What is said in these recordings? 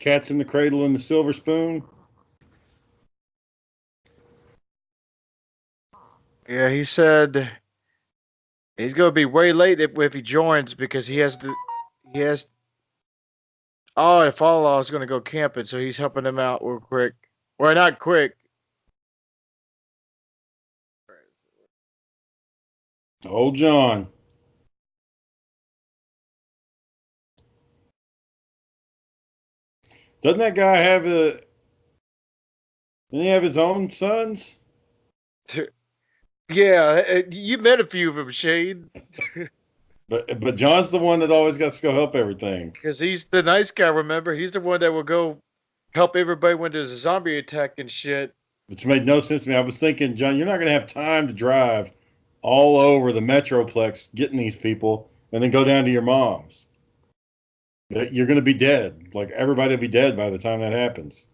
Cat's in the Cradle and the Silver Spoon. Yeah, he said he's gonna be way late if he joins because he has to. He has. Oh, and Fall is gonna go camping, so he's helping him out real quick. Well, not quick. Old John. Doesn't that guy have a? Doesn't he have his own sons? Yeah, you met a few of them, Shane. But John's the one that always got to go help everything. Because he's the nice guy, remember? He's the one that will go help everybody when there's a zombie attack and shit. Which made no sense to me. I was thinking, John, you're not going to have time to drive all over the Metroplex getting these people and then go down to your mom's. You're going to be dead. Like, everybody will be dead by the time that happens.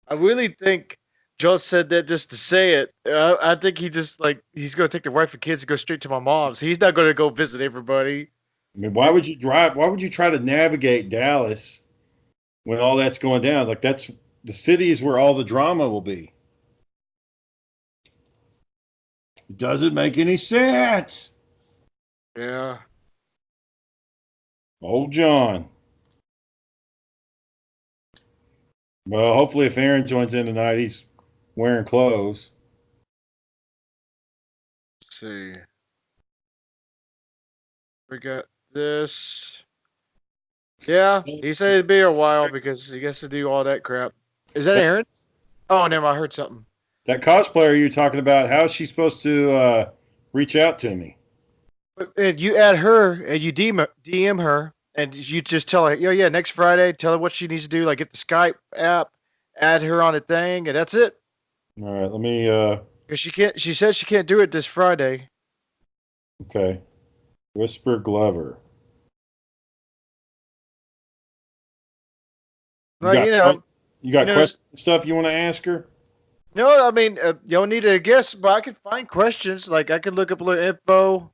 I really think Joe said that just to say it. I think he just, he's going to take the wife and kids and go straight to my mom's. He's not going to go visit everybody. I mean, why would you drive? Why would you try to navigate Dallas when all that's going down? Like, that's the cities where all the drama will be. It doesn't make any sense. Yeah. Old John. Well, hopefully if Aaron joins in tonight, he's wearing clothes. Let's see. We got this. Yeah, he said it'd be a while because he gets to do all that crap. Is that Aaron? Oh, never mind. I heard something. That cosplayer you're talking about, how is she supposed to reach out to me? And you add her and you DM her and you just tell her, yeah, next Friday, tell her what she needs to do, like get the Skype app, add her on a thing, and that's it. All right, let me. Because she says she can't do it this Friday. Okay. Whisper Glover. You got questions stuff you want to ask her? No, I mean, you don't need a guess, but I can find questions. Like, I can look up a little info.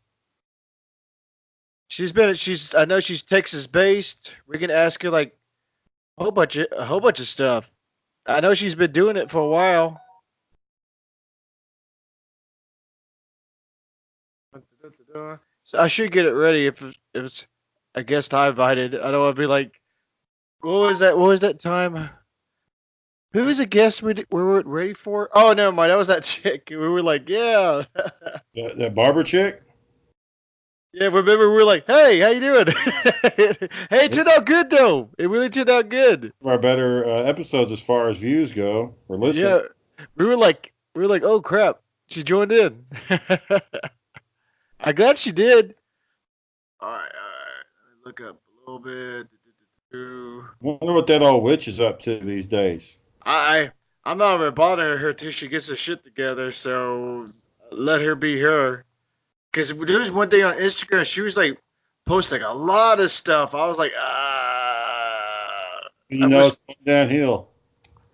I know she's Texas based. We can ask her like a whole bunch of stuff. I know she's been doing it for a while. So I should get it ready if it's a guest I invited. I don't want to be like, what was that? What was that time? Who was a guest we were ready for? Oh, never mind. That was that chick. We were like, yeah. That barber chick? Yeah, remember we were like, hey, how you doing? Hey, it turned out good though. It really turned out good. Our better episodes as far as views go or listen. Yeah, we were like, oh crap, she joined in. I'm glad she did. All right. Let me look up a little bit. Wonder what that old witch is up to these days. I'm not gonna bother her till she gets her shit together. So let her be her. Because there was one day on Instagram, she was like posting a lot of stuff. I was like, it's going downhill.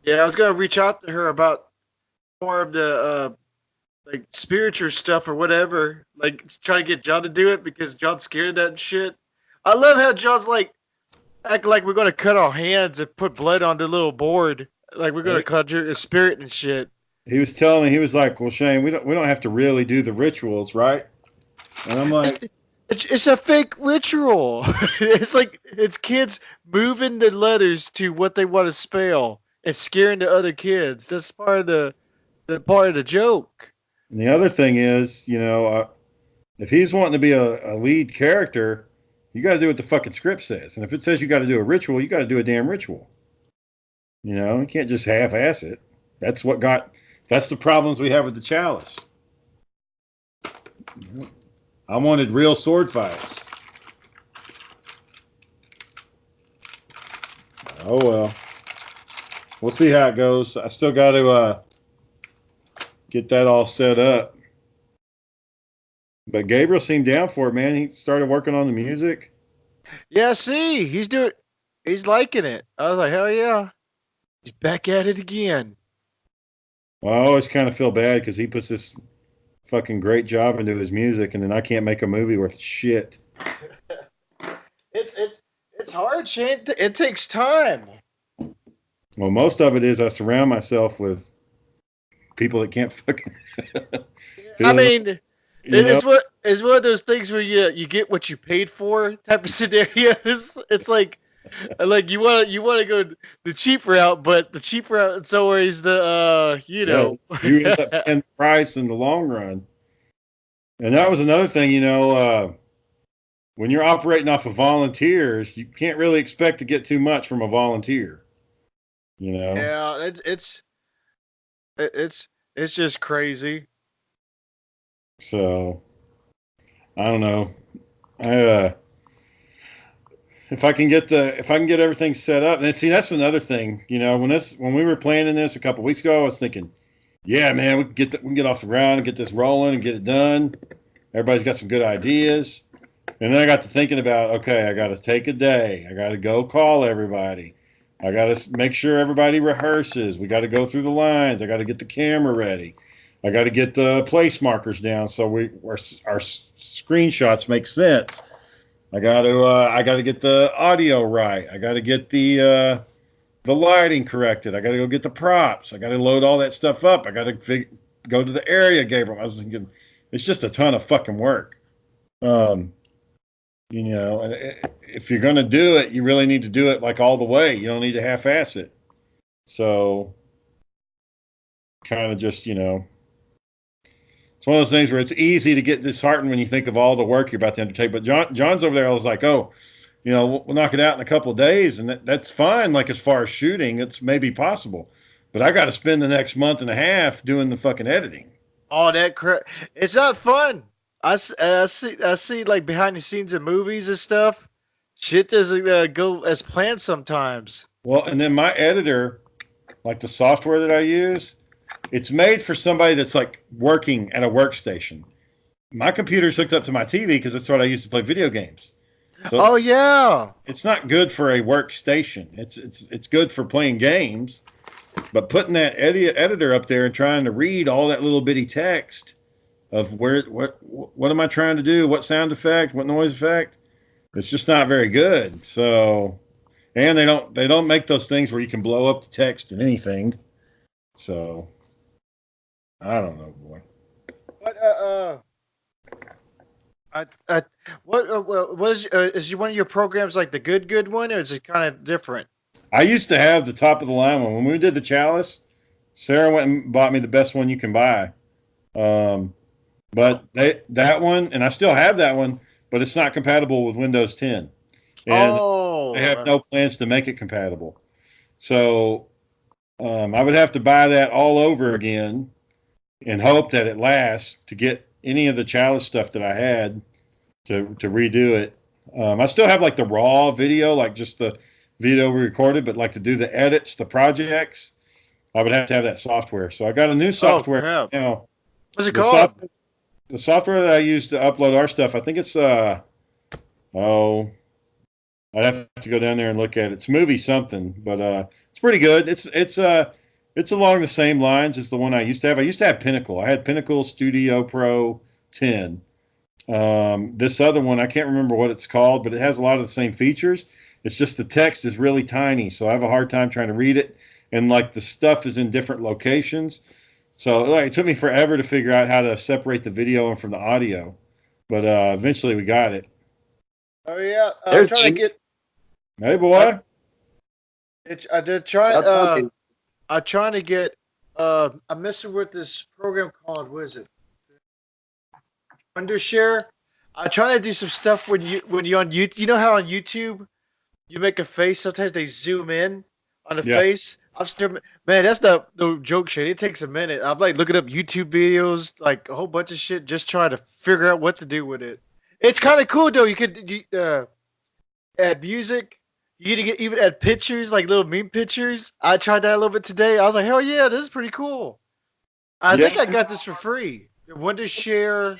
Yeah, I was gonna reach out to her about more of the like spiritual stuff or whatever. Like try to get John to do it because John's scared of that shit. I love how John's like acting like we're gonna cut our hands and put blood on the little board. Like we're gonna conjure a spirit and shit. He was telling me, he was like, well, Shane, we don't have to really do the rituals, right? And I'm like, it's a fake ritual. It's like it's kids moving the letters to what they want to spell and scaring the other kids. That's part of the part of the joke. And the other thing is, if he's wanting to be a lead character, you got to do what the fucking script says. And if it says you got to do a ritual, you got to do a damn ritual. You can't just half-ass it. That's the problems we have with the chalice. I wanted real sword fights. Oh, well. We'll see how it goes. I still got to get that all set up. But Gabriel seemed down for it, man. He started working on the music. Yeah, see, he's liking it. I was like, hell yeah. He's back at it again. Well, I always kind of feel bad because he puts this fucking great job into his music, and then I can't make a movie worth shit. It's hard, Shane. It takes time. Well, most of it is I surround myself with people that can't fucking I feel, mean, you know. it's one of those things where you get what you paid for type of scenarios. It's like you want to go the cheap route, but the cheap route it's always the Yeah, you end up paying the price in the long run. And that was another thing, when you're operating off of volunteers, you can't really expect to get too much from a volunteer, you know. yeah, it's just crazy. So I don't know. I if I can get everything set up, and see that's another thing, when we were planning this a couple weeks ago, I was thinking, yeah, man, we can get off the ground and get this rolling and get it done. Everybody's got some good ideas. And then I got to thinking about, okay, I got to take a day. I got to go call everybody. I got to make sure everybody rehearses. We got to go through the lines. I got to get the camera ready. I got to get the place markers down so our screenshots make sense. I got to get the audio right. I got to get the lighting corrected. I got to go get the props. I got to load all that stuff up. I got to go to the area, Gabriel. I was thinking, it's just a ton of fucking work. Um, and if you're going to do it, you really need to do it like all the way. You don't need to half-ass it. So, kind of just, it's one of those things where it's easy to get disheartened when you think of all the work you're about to undertake. But John's over there. I was like, oh, we'll knock it out in a couple of days, and that's fine. Like as far as shooting, it's maybe possible, but I got to spend the next month and a half doing the fucking editing. All that crap, it's not fun. I see like behind the scenes of movies and stuff. Shit doesn't go as planned sometimes. Well, and then my editor, like the software that I use, it's made for somebody that's like working at a workstation. My computer's hooked up to my TV because that's what I use to play video games. So Oh yeah. it's not good for a workstation. It's good for playing games, but putting that editor up there and trying to read all that little bitty text of what am I trying to do? What sound effect? What noise effect? It's just not very good. So, and they don't make those things where you can blow up the text and anything. So I don't know, boy. What I what was is one of your programs like the good one, or is it kind of different? I used to have the top of the line one when we did the Chalice. Sarah went and bought me the best one you can buy. Um, but that one, and I still have that one, but it's not compatible with Windows 10, and Oh, they have no plans to make it compatible. So I would have to buy that all over again and hope that it lasts to get any of the Chalice stuff that I had to redo it. I still have like the raw video, like just the video we recorded, but like to do the edits, the projects, I would have to have that software. So I got a new software crap. now. What's it The called? the software that I use to upload our stuff, I think it's oh, I'd have to go down there and look at it. It's movie something, but it's pretty good. It's along the same lines as the one I used to have. I used to have Pinnacle. I had Pinnacle Studio Pro 10. This other one, I can't remember what it's called, but it has a lot of the same features. It's just the text is really tiny, so I have a hard time trying to read it. And like the stuff is in different locations. So like, it took me forever to figure out how to separate the video from the audio. But eventually we got it. Oh yeah, I'm There's trying to Jing. get. Hey, boy. I did try. That's something. I'm trying to get. I'm messing with this program called. What is it? Wondershare. I'm trying to do some stuff when you on YouTube. You know how on YouTube you make a face. Sometimes they zoom in on the Yeah. face. I'm still man. That's no joke shit. It takes a minute. I'm like looking up YouTube videos, like a whole bunch of shit, just trying to figure out what to do with it. It's kind of cool though. Add music. You can even add pictures, like little meme pictures. I tried that a little bit today. I was like, hell yeah, this is pretty cool. I think I got this for free. Wondershare.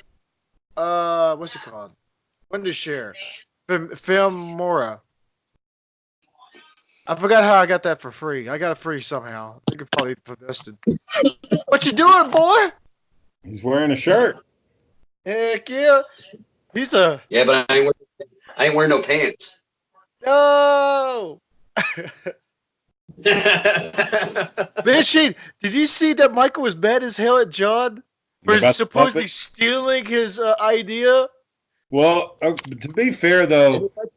What's it called? Wondershare. Filmora. I forgot how I got that for free. I got it free somehow. I could probably invested. What you doing, boy? He's wearing a shirt. Heck yeah. He's a Yeah, but I ain't wearing no pants. no. Man, Shane, did you see that Michael was mad as hell at John for About the supposedly puppet? stealing his idea? Well, to be fair though, What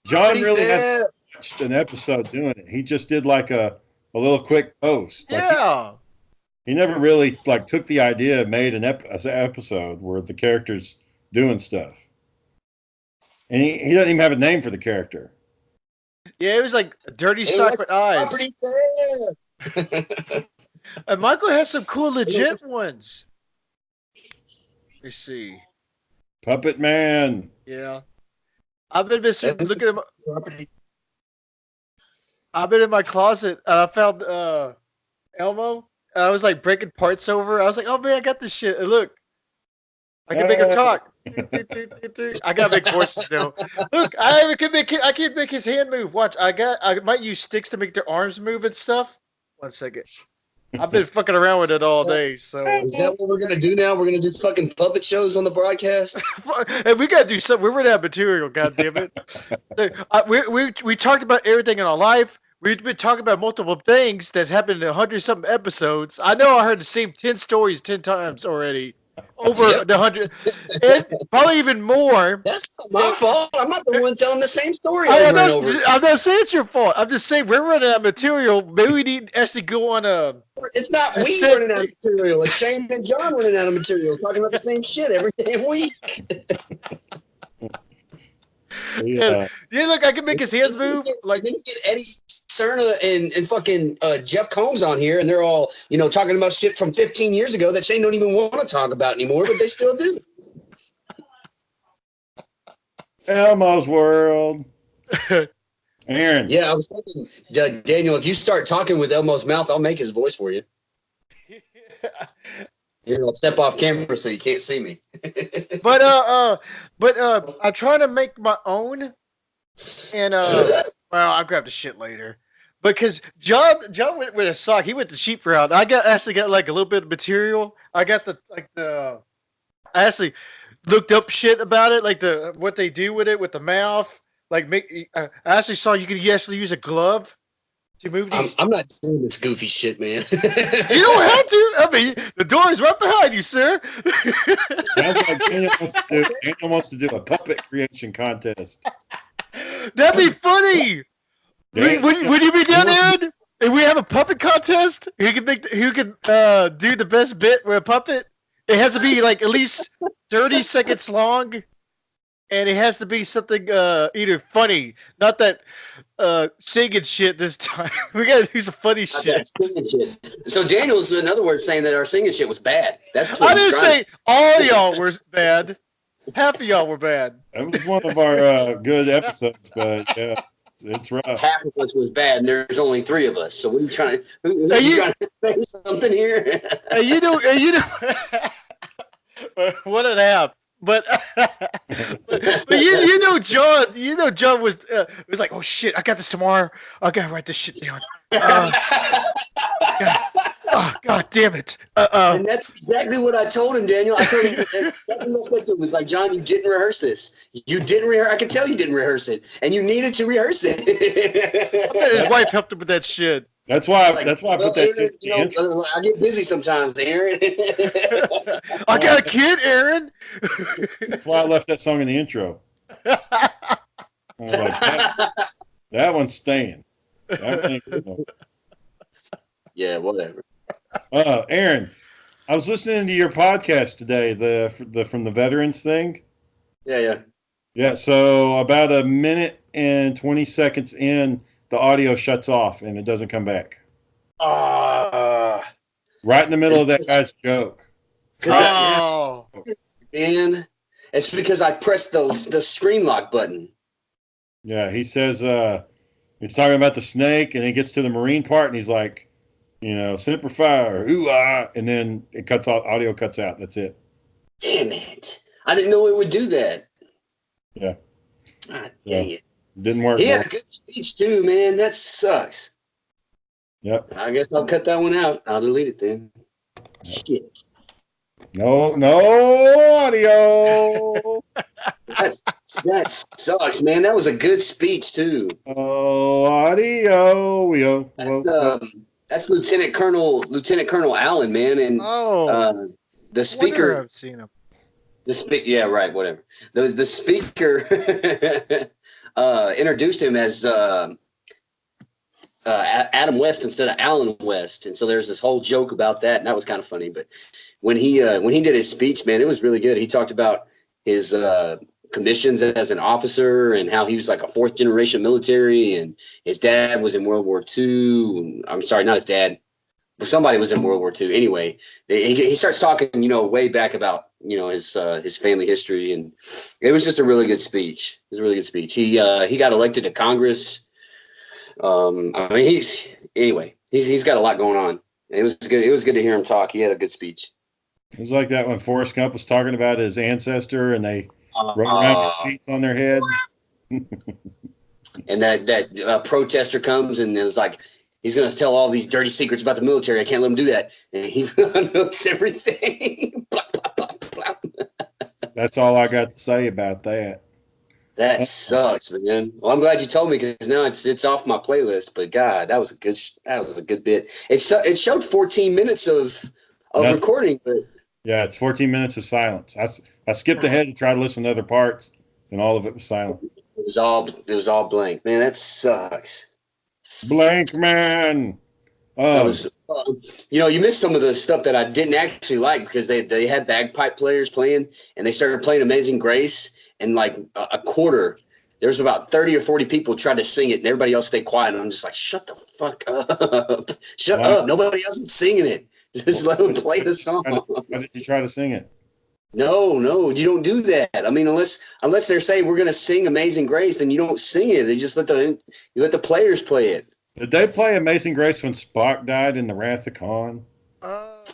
John he really hasn't said. watched an episode doing it. He just did like a little quick post. Like Yeah. he never really like took the idea, and made an episode where the character's doing stuff, and he doesn't even have a name for the character. Yeah, it was like dirty Hey, sock what's with eyes. property there? And Michael has some cool legit ones. Let's see. Puppet Man. Yeah. I've been missing, looking at Property. I've been in my closet and I found Elmo. And I was like breaking parts over. I was like, oh man, I got this shit. And look, I can make him talk. I gotta make voices though. Look, I can't make his hand move. Watch, I might use sticks to make their arms move and stuff. 1 second. I've been fucking around with it all day, so Is that what we're gonna do now? We're gonna do fucking puppet shows on the broadcast? and we gotta do something. We're running out of material, goddammit. We talked about everything in our life. We've been talking about multiple things that's happened in 100-something episodes. I know I heard the same 10 stories 10 times already. Over the 100. And probably even more. That's not my fault. I'm not the one telling the same story I'm over and over. not saying it's your fault. I'm just saying we're running out of material. Maybe we need to actually go on a. It's not we said- running out of material. It's Shane and John running out of material. Talking about the same shit every damn week. Yeah. Yeah, look, I can make his hands move. Like, then you get Eddie Cerna and fucking Jeff Combs on here, and they're all talking about shit from 15 years ago that Shane don't even want to talk about anymore, but they still do. Elmo's World. Aaron. Yeah, I was thinking, Daniel, if you start talking with Elmo's mouth, I'll make his voice for you. I'll step off camera so you can't see me. but I'm trying to make my own, and well, I'll grab the shit later. Because John went with a sock. He went the cheap route. I actually got like a little bit of material. I got I actually looked up shit about it, like what they do with it with the mouth. Like I actually saw you could actually use a glove to move these. I'm not doing this goofy shit, man. You don't have to. I mean, the door is right behind you, sir. Sounds like Daniel wants to do a puppet creation contest. That'd be funny. Would you be down, Aaron? If we have a puppet contest, who can do the best bit with a puppet? It has to be like at least 30 seconds long, and it has to be something either funny, not that singing shit this time. We gotta do some funny shit. So Daniel's, in other words, saying that our singing shit was bad. That's what I didn't say all y'all were bad. Half of y'all were bad. That was one of our good episodes, but yeah, it's rough. Half of us was bad, and there's only 3 of us. So what are you trying to? Are you trying to say something here? You know, 1.5. But John was like, oh shit, I got this tomorrow. I gotta write this shit down. God damn it. And that's exactly what I told him, Daniel. I told him it was like, John, you didn't rehearse this. You didn't rehearse. I can tell you didn't rehearse it, and you needed to rehearse it. I bet his wife helped him with that shit. That's why I put that shit in the intro. I get busy sometimes, Aaron. I got a kid, Aaron. That's why I left that song in the intro. I was like, that one's staying. That ain't good enough. Yeah, whatever. Aaron, I was listening to your podcast today, the from the veterans thing. Yeah. Yeah, so about a minute and 20 seconds in, the audio shuts off and it doesn't come back. Right in the middle of that guy's joke. Man, it's because I pressed the screen lock button. Yeah, he says he's talking about the snake, and he gets to the Marine part, and he's like, Semper Fi, ooh-ah, and then it cuts off, audio cuts out. That's it. Damn it. I didn't know it would do that. Yeah. God dang it. Didn't work. Yeah, good speech too, man. That sucks. Yep. I guess I'll cut that one out. I'll delete it then. Shit. No audio. That sucks, man. That was a good speech too. Oh, audio. That's Lieutenant Colonel Allen, man, and Oh, the wonder speaker. I've seen him. Yeah, right, whatever. The speaker introduced him as Adam West instead of Alan West, and so there's this whole joke about that, and that was kind of funny. But when he did his speech, man, it was really good. He talked about his commissions as an officer and how he was like a fourth generation military, and his dad was in World War II. I'm sorry, not his dad. But somebody was in World War II. Anyway, he starts talking, way back about, his family history, and it was just a really good speech. It was a really good speech. He got elected to Congress. I mean, he's got a lot going on. It was good. It was good to hear him talk. He had a good speech. It was like that when Forrest Gump was talking about his ancestor, and they rode around with seats on their heads. And that protester comes and is like, he's going to tell all these dirty secrets about the military. I can't let him do that. And he knows everything. Blah, blah, blah, blah. That's all I got to say about that. That sucks, man. Well, I'm glad you told me because now it's off my playlist. But God, that was a good bit. It showed 14 minutes of recording, but yeah, it's 14 minutes of silence. I skipped ahead to try to listen to other parts, and all of it was silent. It was all blank, man. That sucks. Blank man. That was, you missed some of the stuff that I didn't actually like because they had bagpipe players playing, and they started playing Amazing Grace, and like a quarter, there was about 30 or 40 people tried to sing it, and everybody else stayed quiet. And I'm just like, shut the fuck up, shut up. Nobody else is singing it. Just let them play the song. Why did you try to sing it? No, you don't do that. I mean, unless they're saying we're gonna sing Amazing Grace, then you don't sing it. They just let the players play it. Did they play Amazing Grace when Spock died in the Wrath of Khan?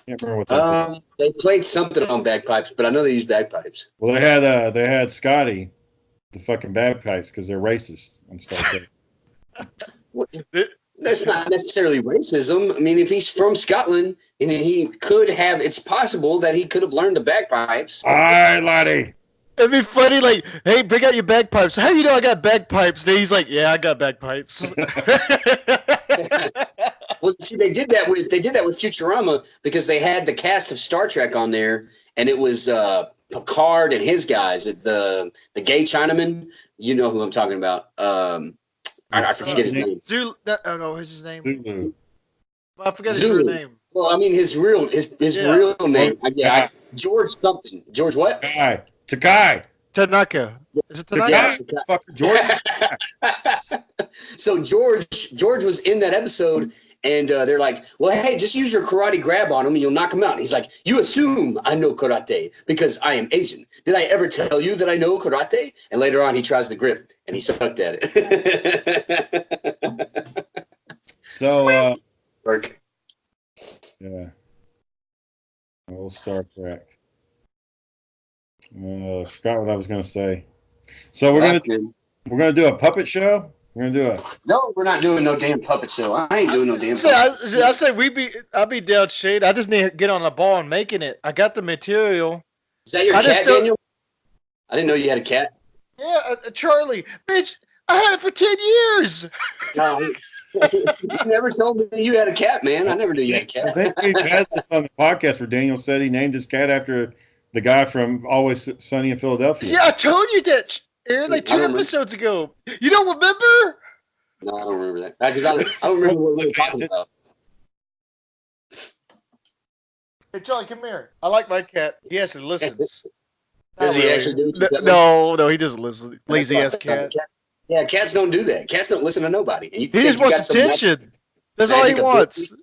Can't remember what they did. They played something on bagpipes, but I know they used bagpipes. Well, they had Scotty, the fucking bagpipes, because they're racist and stuff. That's not necessarily racism. I mean, if he's from Scotland, and it's possible that he could have learned the bagpipes. Aye, laddie. It'd be funny, like, hey, bring out your bagpipes. How do you know I got bagpipes? And he's like, yeah, I got bagpipes. Well, see, they did that with Futurama because they had the cast of Star Trek on there, and it was Picard and his guys, the gay Chinaman. You know who I'm talking about. I forget his name. Zulu. No, what's his name? Zulu. Well, I forget his real name. Well, I mean his real name. George something. George what? Takai. Tanaka. Is it Tanaka? Fucker, George. So George was in that episode, and they're like, well, hey, just use your karate grab on him and you'll knock him out. And he's like, you assume I know karate because I am Asian. Did I ever tell you that I know karate? And later on, he tries the grip, and he sucked at it. So, Work. Yeah. Old Star Trek. Forgot what I was going to say. So we're gonna do a puppet show. No, we're not doing no damn puppet show. I ain't doing no damn. I say I'll be down shade. I just need to get on the ball and making it. I got the material. Is that your cat, Daniel? I didn't know you had a cat. Yeah, Charlie. Bitch, I had it for 10 years. You never told me you had a cat, man. I never knew you had a cat. I think we've had this on the podcast where Daniel said he named his cat after the guy from Always Sunny in Philadelphia. Yeah, I told you that, Aaron, like 2 episodes ago. You don't remember? No, I don't remember that. Because I don't remember what we were talking about. Hey, Charlie, come here. I like my cat. He actually listens. Does he actually do it? No, he doesn't listen. Lazy ass cat. Yeah, cats don't do that. Cats don't listen to nobody. And he just wants attention. That's all he wants.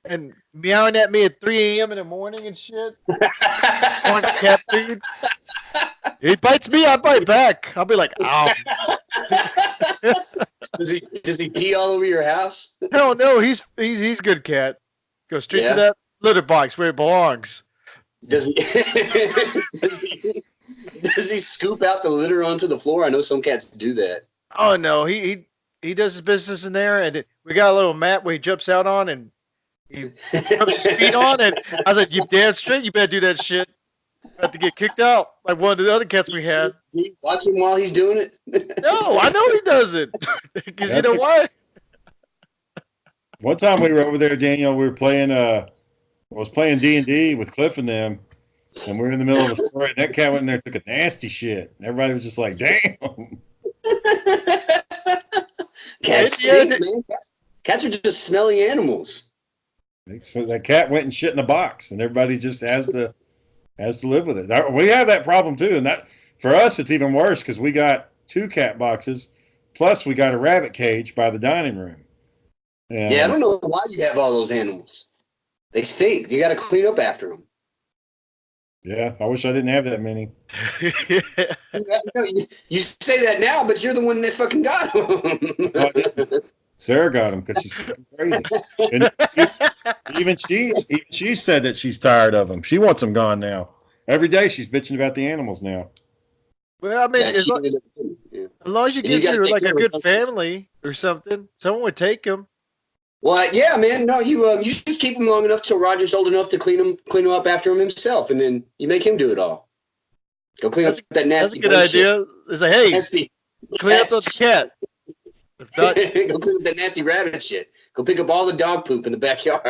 And meowing at me at 3 a.m. in the morning and shit. Want cat food? He bites me, I bite back. I'll be like, ow. Does he pee all over your house? Hell no, he's a good cat. Go straight to that litter box where it belongs. Does he does he scoop out the litter onto the floor? I know some cats do that. Oh no, he does his business in there, and we got a little mat where he jumps out on, and He rubs his feet on, and I was like, "You damn straight, you better do that shit." Have to get kicked out like one of the other cats we had. Do you watch him while he's doing it? No, I know he doesn't. Because you know why? One time we were over there, Daniel. We were playing. Was playing D&D with Cliff and them, and we were in the middle of a story. And that cat went in there and took a nasty shit. And everybody was just like, "Damn." Cats stink, man. Cats are just smelly animals. So that cat went and shit in the box, and everybody just has to live with it. We have that problem too, and that for us it's even worse because we got 2 cat boxes, plus we got a rabbit cage by the dining room. And yeah, I don't know why you have all those animals. They stink. You got to clean up after them. Yeah, I wish I didn't have that many. You say that now, but you're the one that fucking got them. Sarah got them because she's crazy. And even she said that she's tired of them. She wants them gone now. Every day she's bitching about the animals now. Well, I mean, as long as you get through like a good family or something, someone would take them. Well, yeah, man. No, you just keep him long enough till Roger's old enough to clean him up after him himself, and then you make him do it all. Go clean up that nasty. That's a good idea. It's like, hey, clean up the cat. Go clean up that nasty rabbit shit. Go pick up all the dog poop in the backyard.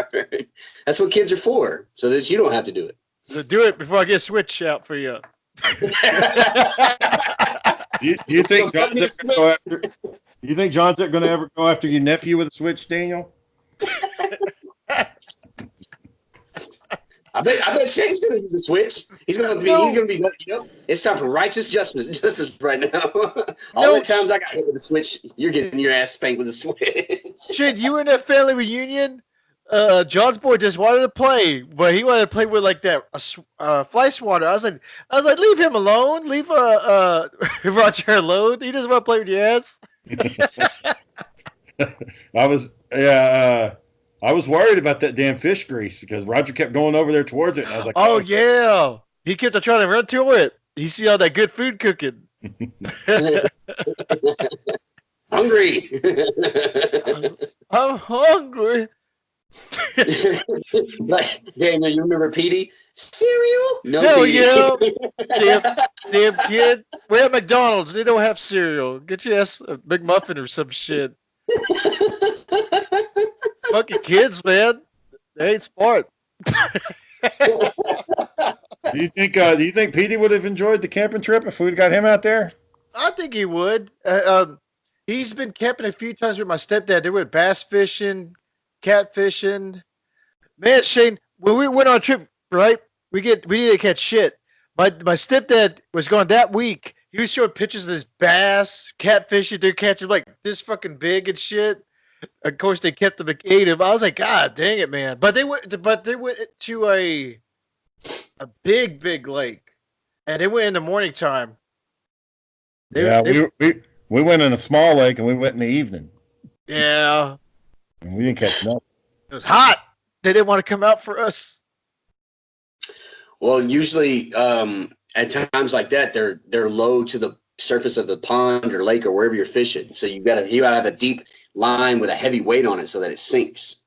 That's what kids are for, so that you don't have to do it. So do it before I get a switch out for you. You think John's going to go after? You think John's going to ever go after your nephew with a switch, Daniel? I bet Shane's gonna use a switch. He's gonna be. It's time for righteous justice right now. All the times I got hit with a switch, you're getting your ass spanked with a switch. Shane, you were in that family reunion. John's boy just wanted to play, but he wanted to play with like that fly swatter. I was like, leave him alone. Leave Roger alone. He doesn't want to play with your ass. I was worried about that damn fish grease because Roger kept going over there towards it, and I was like, "Oh yeah!" He kept trying to run to it. He see all that good food cooking. Hungry. I'm hungry. Like, Daniel, you remember Petey? Cereal? No, yeah. damn kid. We're at McDonald's. They don't have cereal. Get your ass a McMuffin or some shit. Fucking kids, man. They ain't smart. Do you think Petey would have enjoyed the camping trip if we'd got him out there? I think he would. He's been camping a few times with my stepdad. They went bass fishing, cat fishing. Man, Shane, when we went on a trip, right? We didn't catch shit. My stepdad was gone that week. He was showing pictures of this bass, catfishing. They're catching like this fucking big and shit. Of course, they kept them and ate him. I was like, God dang it, man! But they went to a big lake, and they went in the morning time. We went in a small lake, and we went in the evening. Yeah, and we didn't catch nothing. It was hot. They didn't want to come out for us. Well, usually at times like that, they're low to the surface of the pond or lake or wherever you're fishing. So you gotta have a deep line with a heavy weight on it so that it sinks.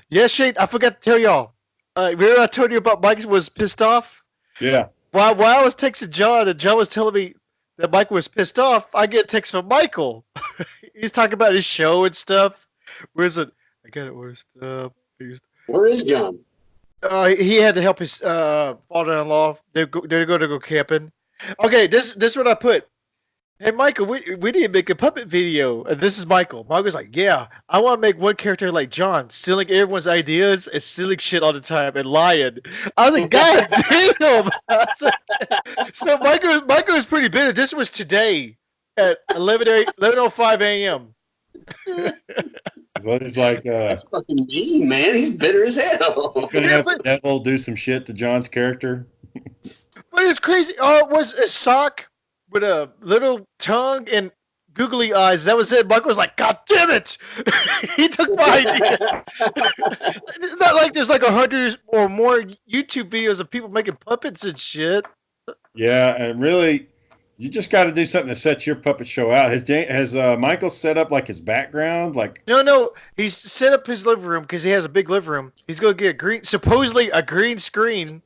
Yeah, Shane, I forgot to tell y'all. Remember I told you about Mike was pissed off? Yeah. While I was texting John, and John was telling me that Mike was pissed off, I get a text from Michael. He's talking about his show and stuff. Where's it? I got it. Where's stuff? Where is John? He had to help his father-in-law. They're going to go camping. Okay, this is what I put. Hey, Michael, we need to make a puppet video. And this is Michael. Michael's like, yeah, I want to make one character like John, stealing everyone's ideas and stealing shit all the time and lying. I was like, God damn. So Michael was pretty bitter. This was today at 11:05 a.m. So he's like, that's fucking mean, man. He's bitter as hell. He's going to have the devil do some shit to John's character. But it's crazy. Oh, it was a sock with a little tongue and googly eyes. That was it. Michael was like, God damn it. He took my idea. It's not like there's like 100 or more YouTube videos of people making puppets and shit. Yeah, and really, You just got to do something to set your puppet show out. Has Michael set up like his background? Like No. He's set up his living room because he has a big living room. He's gonna get supposedly a green screen.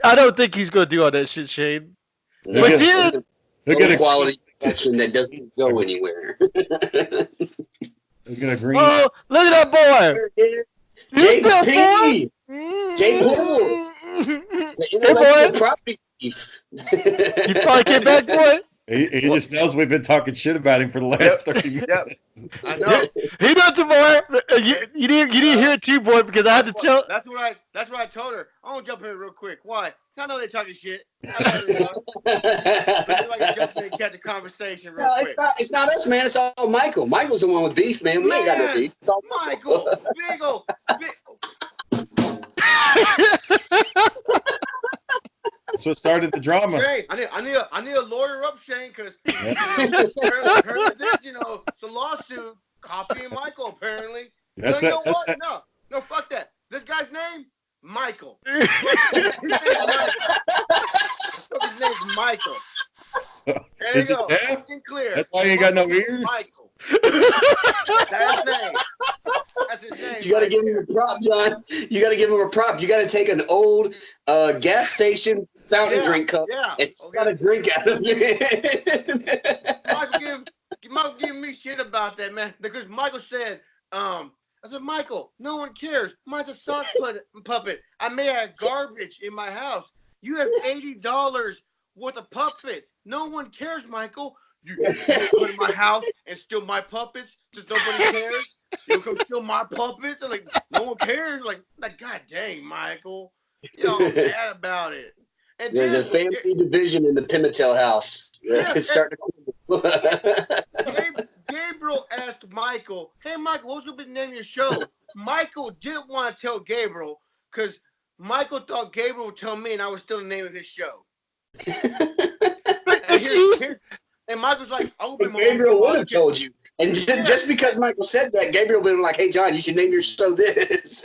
I don't think he's gonna do all that shit, Shane. No, But it's then, he'll get a quality action that doesn't go anywhere. he'll get a green. oh, look at that boy! JP, JPizzle, the intellectual property thief. You probably came back, boy. He just knows we've been talking shit about him for the last 30 minutes. Yep. I know. He knows it, boy. You didn't hear it too, boy, because I had to tell. That's what I told her. I want to jump in real quick. Why? 'Cause I know they're talking shit. I know they are. But see if I can jump in and catch a conversation real No, quick. it's not us, man. It's all Michael. Michael's the one with beef, man. We ain't got no beef. It's all Michael, big ol' big. That's what started the drama. Shane, I need a lawyer up, Shane, because apparently this, it's a lawsuit copying Michael. Apparently, That's you know that's what? that. No, fuck that. This guy's name, Michael. That's His name's Michael. There Is you it go. deaf? Fucking clear. That's why you ain't got no ears? Michael. That's his name. That's his name. You got to give him a prop, John. You got to give him a prop. You got to take an old gas station fountain drink cup and got a drink out of it. Michael giving me shit about that, man. Because Michael said, I said, Michael, no one cares. Mine's a sock puppet. I made out of garbage in my house. You have $80 worth of puppets. No one cares, Michael. You come in my house and steal my puppets since nobody cares. You come steal my puppets. And like, no one cares. Like, God dang, Michael. I'm mad about it. And There's a family division in the Pimentel house. It's starting to Gabriel asked Michael, hey, Michael, what's going to be the name of your show? Michael didn't want to tell Gabriel because Michael thought Gabriel would tell me and I was still the name of his show. And Michael's like, I will be my Gabriel would have told you. And just because Michael said that, Gabriel would have been like, hey, John, you should name your show this.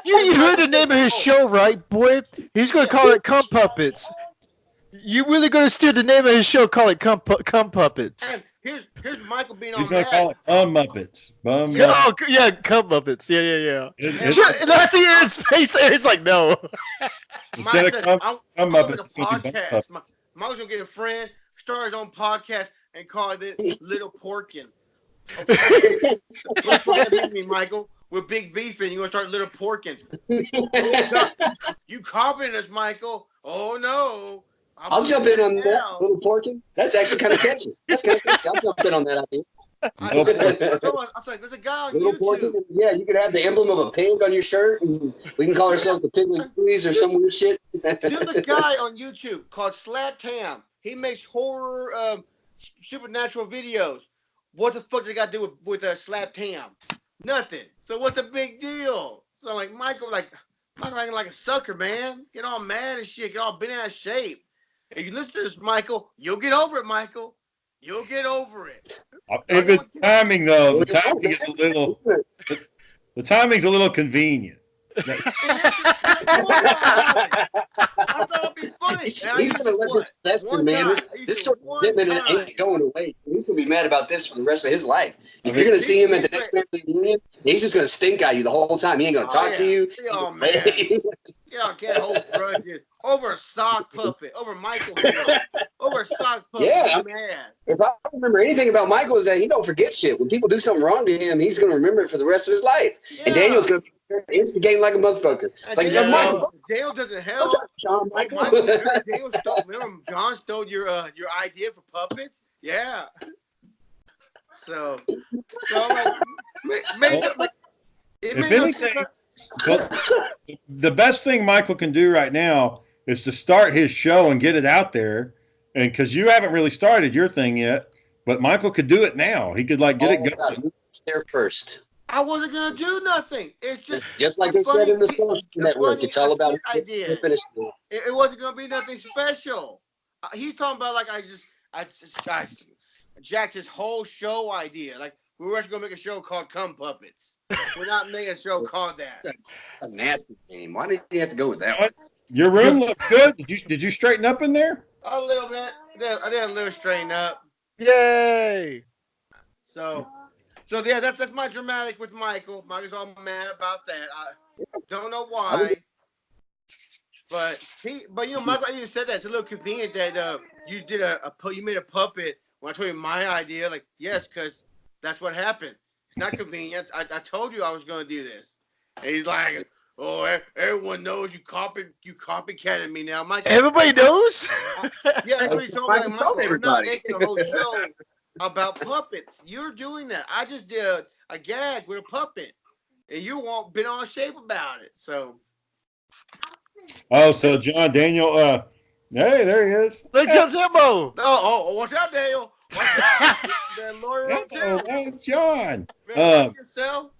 You heard the name of his show, right, boy? He's going to call it Cum Puppets. You really going to steal the name of his show, call it Cum Puppets. And here's Michael being He's on going to call it Muppets. Yeah, Cum Puppets. Yeah. And I see Aaron's face. Aaron's like, no. Instead of Cum Muppets, it's going to be podcast. Michael's going to get a friend, start his own podcast, and call it Little Porkin. Okay. What does that mean, Michael? We're big beefing. You're going to start Little Porkin. You copying us, Michael. Oh, no. I'll jump in on that, Little Porkin. That's actually kind of catchy. I'll jump in on that idea. I was like, there's a guy on Little YouTube. Porkin, yeah, you could have the emblem of a pig on your shirt, and we can call ourselves the Piggly Boys or some weird shit. There's a guy on YouTube called Slap Tam. He makes horror, supernatural videos. What the fuck does it got to do with Slap Tam? Nothing. So what's the big deal? So I'm like, Michael acting like a sucker, man. Get all mad and shit. Get all bent out of shape. If you listen to this, Michael, you'll get over it, Michael. You'll get over it. If it's timing, though, the timing's a little convenient. I thought it'd be funny. He's going to let this fester, man. This sort of resentment ain't going away. He's going to be mad about this for the rest of his life. If you're going to see him at the next family reunion, he's just going to stink at you the whole time. He ain't going to talk to you. Oh, man. Y'all can't hold grudges over a sock puppet, over Michael, over a sock puppet. Yeah, man. If I remember anything about Michael is that he don't forget shit. When people do something wrong to him, he's going to remember it for the rest of his life. Yeah. And Daniel's going to be instigating like a motherfucker. It's like, Michael, Daniel doesn't help. John, Michael. Remember John stole your idea for puppets? Yeah. So if anything, the best thing Michael can do right now is to start his show and get it out there. And because you haven't really started your thing yet, but Michael could do it now. He could get it going. There first. I wasn't gonna do nothing. It's just like they said in the social network. It's all about idea. It wasn't gonna be nothing special. He's talking about I jacked his whole show idea. Like we were actually gonna make a show called Cum Puppets. We're not making a show called that. A nasty name. Why did you have to go with that one? Your room looked good. Did you straighten up in there? A little bit. did a little straighten up. Yay! So yeah, that's my dramatic with Michael. Michael's all mad about that. I don't know why, but Michael even said that it's a little convenient that you did you made a puppet when I told you my idea. Like, yes, because that's what happened. It's not convenient. I told you I was going to do this, and he's like, "Oh, everyone knows you copycatted me now." Mike, Everybody knows. yeah, everybody told me. Like, Michael, I'm not everybody. making a whole show about puppets. You're doing that. I just did a gag with a puppet, and you won't been on shape about it. So, So John Daniel, hey, there he is. Look, John Zimbo. watch out, Daniel. Watch out. That lawyer on Oh, town. hey, John. Better watch yourself.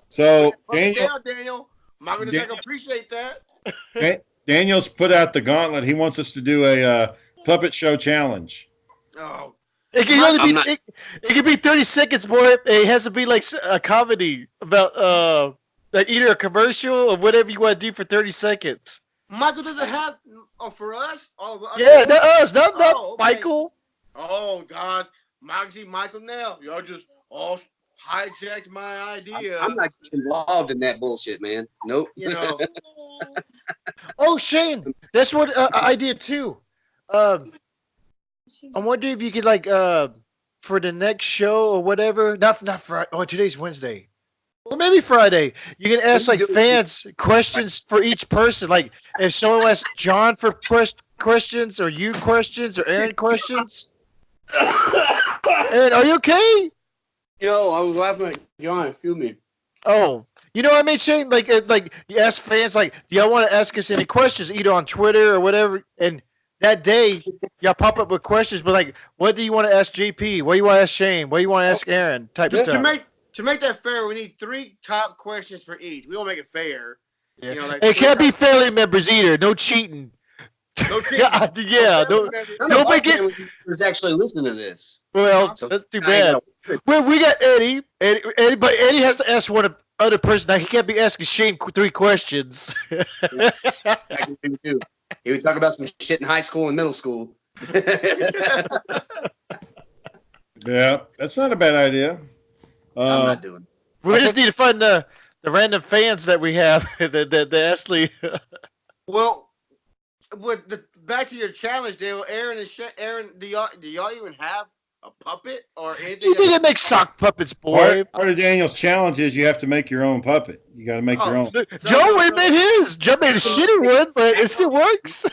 So Put it Daniel, down, Daniel. Michael doesn't appreciate that. Daniel's put out the gauntlet. He wants us to do a puppet show challenge. Oh, It can only be it can be 30 seconds, boy. It has to be like a comedy about like either a commercial or whatever you want to do for 30 seconds. Michael doesn't have for us. Yeah, not us, not okay. Michael. Oh God, Michael now. Y'all just all hijacked my idea. I'm not involved in that bullshit, man. Nope. You know. Oh, Shane, that's what I did too. I wonder if you could like for the next show or whatever. Not Friday. Oh, today's Wednesday. Well, maybe Friday. You can ask like fans questions for each person. Like if someone asks John for questions, or you questions, or Aaron questions. Aaron, are you okay? Yo, I was laughing at John. Excuse me. Oh, you know what I mean, Shane? Like you ask fans, like, do y'all want to ask us any questions, either on Twitter or whatever? And that day, y'all pop up with questions, but like, what do you want to ask JP? What do you want to ask Shane? What do you want to ask Aaron? Type Just stuff. to make that fair, we need 3 top questions for each. We don't make it fair. Yeah. You know, like It can't be family members either. No cheating. No cheating. Yeah. None Don't of make our it. family members actually listening to this. Well, So that's too I bad. gotta- Well, we got Eddie. But Eddie has to ask one other person. Now he can't be asking Shane 3 questions. He would talk about some shit in high school and middle school. Yeah, that's not a bad idea. I'm not doing it. We just need to find the random fans that we have. the Ashley. Well, back to your challenge, Dale. Aaron, do y'all even have a puppet or anything? You didn't make sock puppets, boy. Part of Daniel's challenge is you have to make your own puppet. You got to make your own. Joe made his. Joe made a shitty one, but it still works.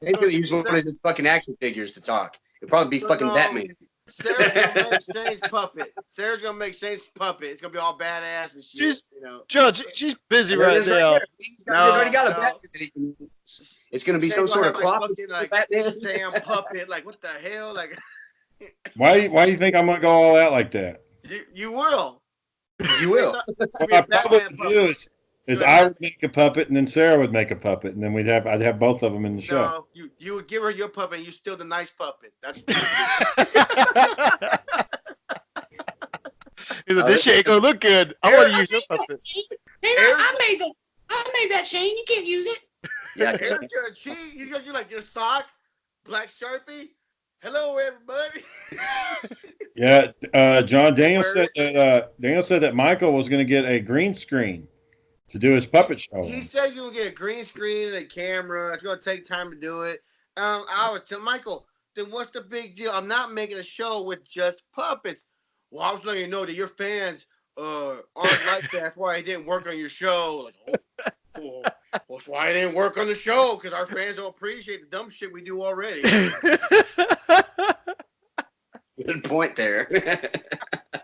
He's gonna use one of his fucking action figures to talk. It'll probably be fucking Batman. Sarah's gonna make Shane's puppet. Sarah's gonna make Shane's puppet. It's gonna be all badass and shit. Joe, she's busy right now. He's already got a Batman that he can use. It's gonna be some sort of cloth like Batman. Sam puppet. Like what the hell? Like Why do you think I'm gonna go all out like that? you will. You will. What I probably would do is I would make a puppet and then Sarah would make a puppet and then I'd have both of them in the show. No, you would give her your puppet and you still the nice puppet. That's this shit ain't gonna look good. I want to use your puppet. I made that, Shane. You can't use it. Yeah. Eric's gonna cheat. He's gonna do like your sock, black Sharpie. Hello, everybody. Yeah, John Daniel said that Michael was going to get a green screen to do his puppet show. He said you're gonna get a green screen and a camera. It's gonna take time to do it. I was telling Michael, then what's the big deal? I'm not making a show with just puppets. Well, I was letting you know that your fans aren't like that. That's why it didn't work on your show. Like, well, that's why it didn't work on the show, because our fans don't appreciate the dumb shit we do already. Good point there.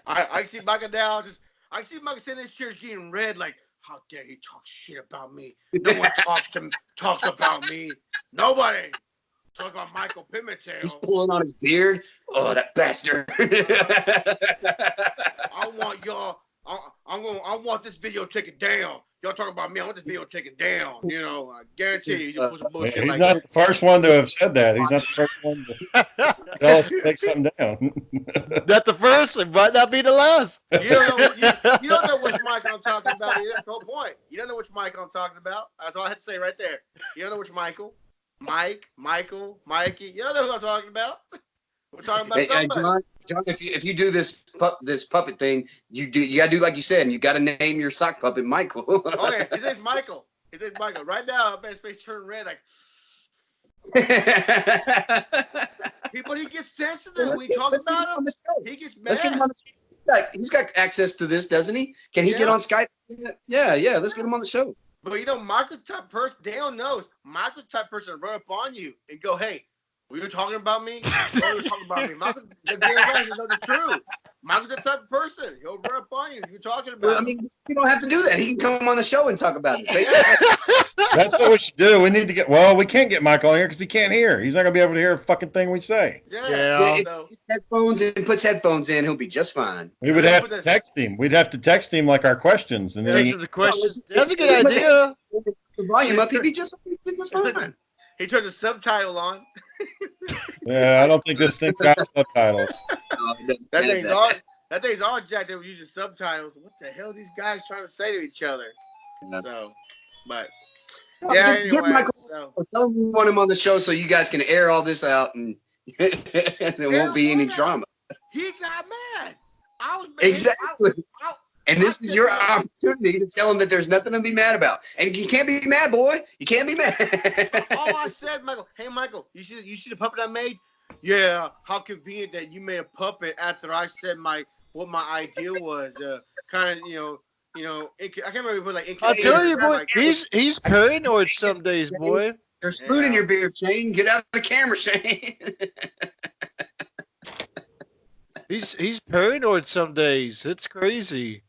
I see Michael now I see Michael sitting in his chair getting red, like, how dare you talk shit about me? No one talks about me. Nobody talks about Michael Pimentel. He's pulling on his beard. Oh, that bastard. I want y'all. I want this video taken down. Y'all talking about me? I want this video taken down. You know, I guarantee you put some bullshit He's like not that. the first one to have said that. He's not the first one to tell us to take something down. Not the first, it might not be the last. You don't know which mic I'm talking about. That's the whole point. You don't know which mic I'm talking about. That's all I had to say right there. You don't know which Michael. Mike, Michael, Mikey. You know who I'm talking about. We're talking about Hey, somebody. John, if you do this puppet thing, you gotta do like you said, and you gotta name your sock puppet Michael. Oh yeah, his name's Michael. His name's Michael. Right now, I bet his face turned red. Like, but he gets sensitive when he talks about him. He gets mad. Let's get him on the show. He's got access to this, doesn't he? Can he get on Skype? Yeah. Let's get him on the show. But you know, Michael's type person, Dale knows. Michael's type person to run up on you and go, "Hey, were you talking about me? What are you talking about me?" Michael, the know the truth. Michael's the type of person. He'll run up on you. You're talking about. Well, I mean, you don't have to do that. He can come on the show and talk about it. That's what we should do. We need to get. Well, we can't get Michael on here because he can't hear. He's not gonna be able to hear a fucking thing we say. Yeah. If he headphones and puts headphones in, he'll be just fine. We would have to text him. We'd have to text him like our questions, and then Answer the questions. That's a good idea. The volume up, he'd be just fine. He turned the subtitle on. yeah, I don't think this thing got subtitles. That thing's all jacked. They were using subtitles. What the hell are these guys trying to say to each other? So, but yeah. Anyway, tell him we want him on the show so you guys can air all this out, and there won't be any drama. He got mad. I was mad. Exactly. And this is your opportunity to tell him that there's nothing to be mad about. And you can't be mad, boy. You can't be mad. All I said, Michael, hey, Michael, you see the puppet I made? Yeah, how convenient that you made a puppet after I said what my idea was. Kind of, I can't remember what like. I'll tell you, boy, he's paranoid some days, boy. There's food in your beard, Shane. Get out of the camera, Shane. He's paranoid some days. It's crazy.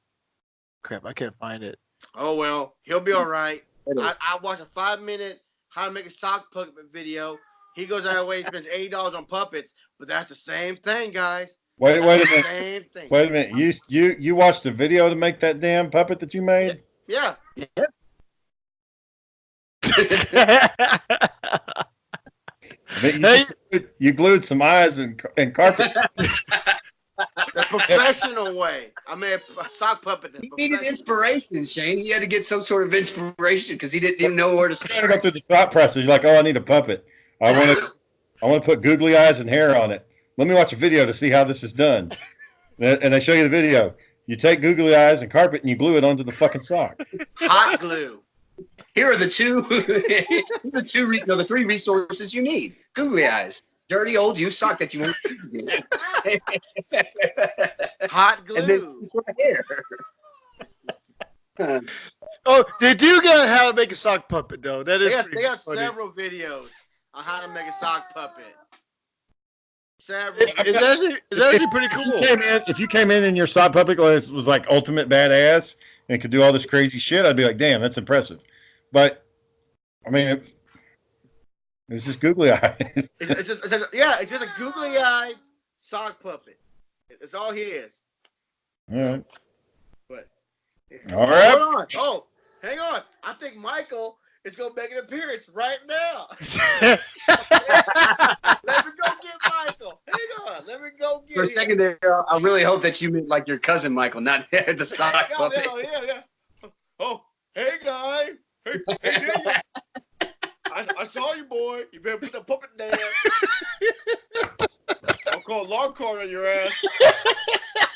Crap, I can't find it. Oh well, he'll be all right. I watched a 5-minute how to make a sock puppet video. He goes out of the way, he spends $80 on puppets, but that's the same thing, guys. Wait a minute. Same thing. Wait a minute. You watched the video to make that damn puppet that you made? Yeah. You glued some eyes and carpet. The professional way. I made a sock puppet. He needed inspiration, Shane. He had to get some sort of inspiration because he didn't even know where to start. Go through the thought process. You're like, oh, I need a puppet. I want to put googly eyes and hair on it. Let me watch a video to see how this is done. And they show you the video. You take googly eyes and carpet and you glue it onto the fucking sock. Hot glue. Here are the three resources you need. Googly eyes. Dirty old used sock that you want to use. Hot glue. And this for hair. Oh, they do got how to make a sock puppet, though. That is they got funny. several videos on how to make a sock puppet. It's actually pretty cool. If you came in and your sock puppet was like ultimate badass and could do all this crazy shit, I'd be like, damn, that's impressive. But, I mean, it's just googly eyes. It's just a googly eyed sock puppet. That's all he is. All right. But all right. Hold on. Oh, hang on. I think Michael is gonna make an appearance right now. Let me go get Michael. Hang on. Let me go get him. For a second there, I really hope that you meant like your cousin Michael, not the sock puppet. Yeah. Oh, hey guy. Hey, Daniel. I saw you, boy. You better put the puppet down. I'll call a long cord on your ass.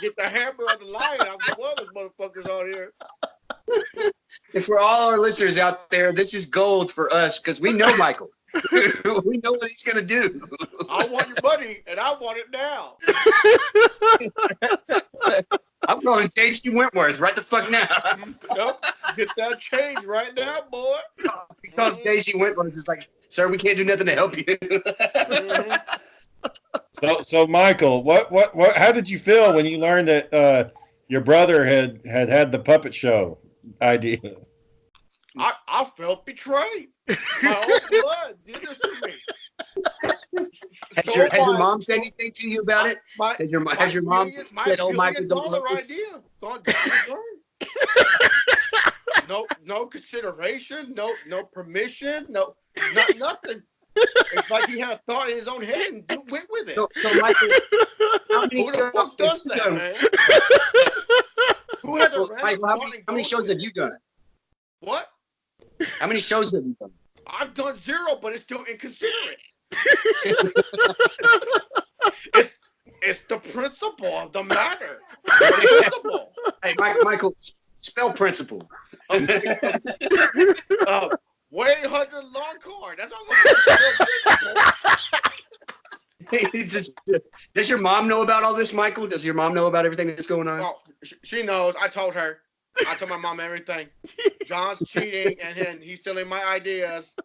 Get the hammer on the lion. I'm one of those motherfuckers out here. And for all our listeners out there, this is gold for us because we know Michael. We know what he's going to do. I want your money, and I want it now. I'm calling J.C. Wentworth right the fuck now. Yep. Get that change right now, boy. Because J.C. Wentworth is like, sir, we can't do nothing to help you. So Michael, what? How did you feel when you learned that your brother had the puppet show idea? I felt betrayed. My own blood did this to me. Has your mom said anything to you about it? Has your mom said, "Oh, Michael, don't look"? Idea. No consideration. No permission. Nothing. It's like he had a thought in his own head and went with it. So Michael, how many Who the fuck does that, man? Who has a Michael, how many shows have you done? What? How many shows have you done? I've done 0, but it's still inconsiderate. It's the principle of the matter. The principle. Hey, Michael, spell principle. 1-800 long card. That's all I'm going to Does your mom know about all this, Michael? Does your mom know about everything that's going on? Well, she knows. I told her. I told my mom everything. John's cheating, and then he's stealing my ideas.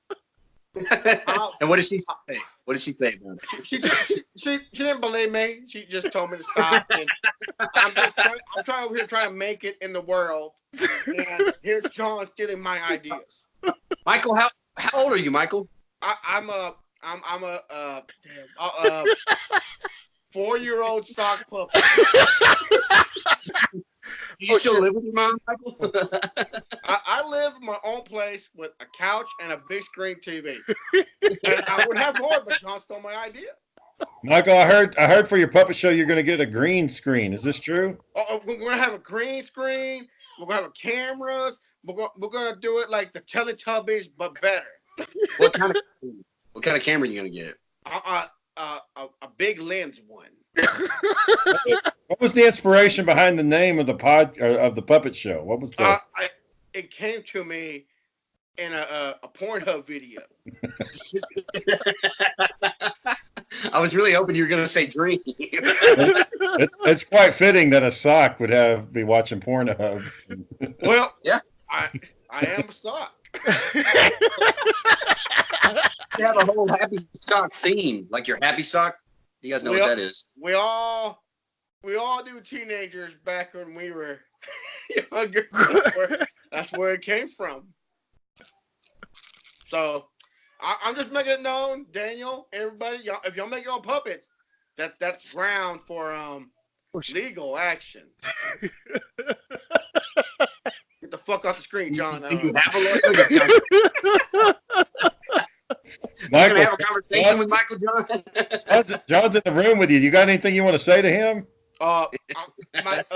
And what did she say? What did she say about it? She didn't believe me. She just told me to stop. And I'm trying over here trying to make it in the world. And here's John stealing my ideas. Michael, how old are you, Michael? I'm a 4-year-old sock puppet. Do you still live with your mom, Michael? I live in my own place with a couch and a big screen TV. And I would have more, but John stole my idea. Michael, I heard for your puppet show you're going to get a green screen. Is this true? We're going to have a green screen. We're going to have cameras. We're going to do it like the Teletubbies, but better. What kind of camera are you going to get? A big lens one. What was the inspiration behind the name of the of the puppet show? What was that? It came to me in a Pornhub video. I was really hoping you were going to say dream. It's quite fitting that a sock would be watching Pornhub. Well, yeah, I am a sock. You have a whole happy sock theme, like your happy sock. You guys know what that is? We all knew teenagers back when we were younger. That's where it came from. So I'm just making it known, Daniel, everybody, y'all, if y'all make your own puppets, that's ground for legal action. Get the fuck off the screen, John. Do you have a lawyer, John? Michael, have a conversation with Michael John. John's in the room with you. You got anything you want to say to him? A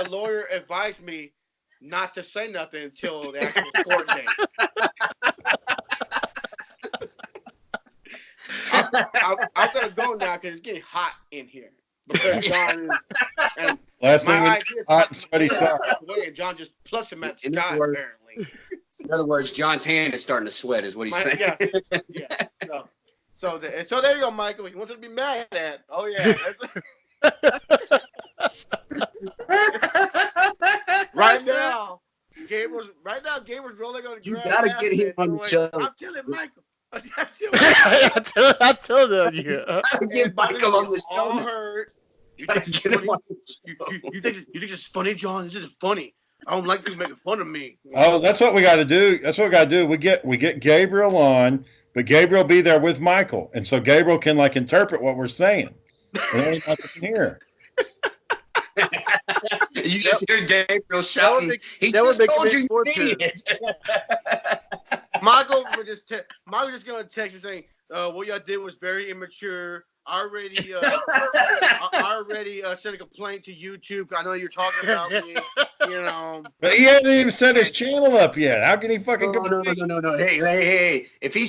lawyer advised me not to say nothing until the actual court date. I'm gonna go now because it's getting hot in here. Because John is and last thing we hot and sweaty socks. And John just plucks him at the sky. Apparently. In other words, John's hand is starting to sweat, is what he's saying. Yeah. So there you go, Michael. He wants to be mad at. Oh yeah. Right now, Gabriel's rolling on the ground. You gotta get him on the show. I'm telling Michael. I told you. Get Michael on the show. All hurt. You think this is funny, John? This isn't funny. I don't like people making fun of me. Oh, that's what we got to do. That's what we got to do. We get Gabriel on, but Gabriel be there with Michael, and so Gabriel can like interpret what we're saying. And only Michael can hear. You just hear Gabriel shouting. He just told you you're an idiot. Michael was just gonna text me saying, "What y'all did was very immature. I already sent a complaint to YouTube. I know you're talking about me, you know." But he hasn't even set his channel up yet. How can he fucking go? No. Hey. If he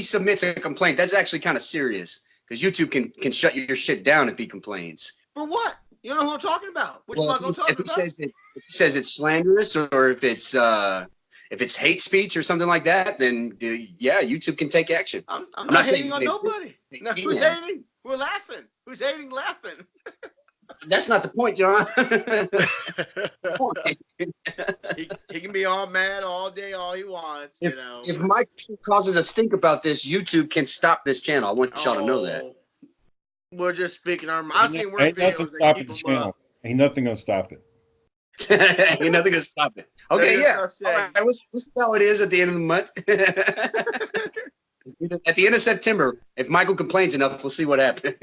submits a complaint, that's actually kind of serious because YouTube can shut your shit down if he complains. For what? You know who I'm talking about? Which one I'm talking about? If he says it's slanderous or if it's hate speech or something like that, then yeah, YouTube can take action. I'm not hating on nobody. No, who's hating? We're laughing. Who's hating? Laughing. That's not the point, John. he can be all mad all day, all he wants. If Mike causes us to think about this, YouTube can stop this channel. I want y'all to know that. We're just speaking our mind. I've seen worse Ain't nothing videos stopping the channel. Ain't nothing gonna stop it. Ain't nothing gonna stop it. Okay, yeah. All right, we'll see how it is at the end of the month. At the end of September, if Michael complains enough, we'll see what happens.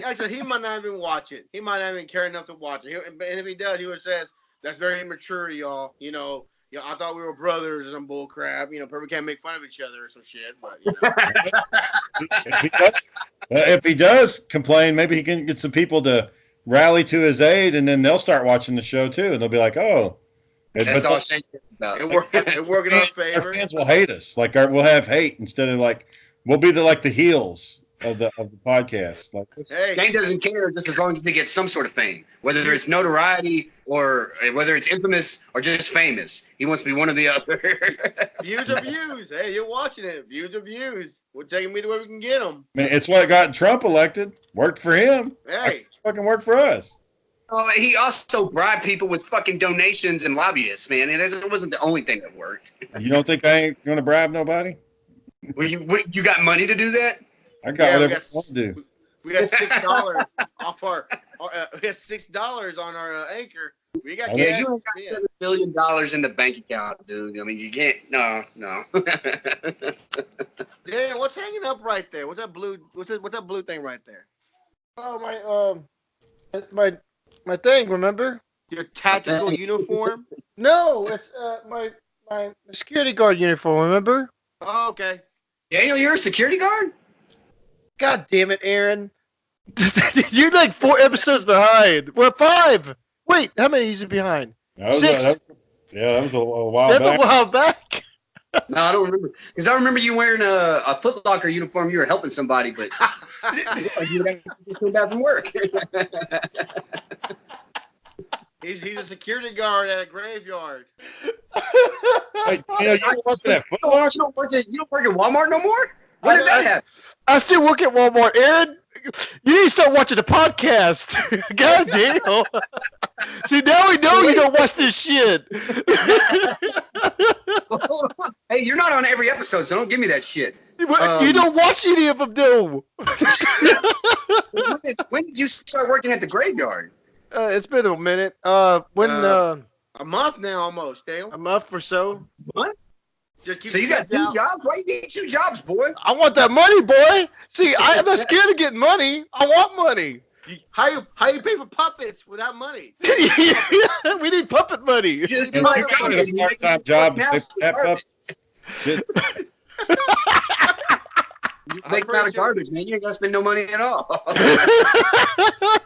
Actually, he might not even watch it. He might not even care enough to watch it. And if he does, he would say, "That's very immature, y'all. I thought we were brothers or some bull crap. We can't make fun of each other or some shit." But if he does complain, maybe he can get some people to rally to his aid, and then they'll start watching the show too, and they'll be like, "Oh, That's all Shane cares about. It work in our Our favor. fans will hate us. Like we'll have hate instead of like we'll be the heels of the podcast. Like Hey, Shane doesn't care just as long as they get some sort of fame, whether it's notoriety or whether it's infamous or just famous. He wants to be one or the other. views are views. Hey, you're watching it. Views are views. We're taking me the way we can get them. man, it's what got Trump elected. Worked for him. Hey, Fucking worked for us. Oh, he also bribed people with fucking donations and lobbyists, man. And it wasn't the only thing that worked. You don't think I ain't gonna bribe nobody? Well, you got money to do that? I got Yeah, we whatever got- I want to do. we got $6 off our. We got $6 on our anchor. We got Yeah, gas. you ain't got $7 billion in the bank account, dude. I mean, you can't. No. Damn, what's hanging up right there? What's that blue? What's that blue thing right there? Oh my thing. Remember? Your tactical uniform. No, it's my security guard uniform. Remember? Oh, okay. Daniel, you're a security guard? God damn it, Aaron! You're like 4 episodes behind. Well, 5. Wait, how many is it behind? That was 6. that was a while That's back. a while back. No, I don't remember. Because I remember you wearing a Foot Locker uniform. You were helping somebody, but you just came back from work. He's a security guard at a graveyard. Hey, you were working at Foot Locker? You don't work at Walmart no more? When did that happen? I still work at Walmart, Aaron. You need to start watching the podcast. God damn. See, now we know you don't watch this shit. Hey, you're not on every episode, so don't give me that shit. You don't watch any of them, though. When did you start working at the graveyard? It's been a minute. A month now, almost. Dale. A month or so. What? Just keep So you your got head 2 down. jobs? Why you need 2 jobs, boy? I want that money, boy. See, I'm not scared of getting money. I want money. How you pay for puppets without money? We need puppet money. Just And like you got a part-time job to pick that up. Shit. You make them out of garbage, man. You ain't got to spend no money at all.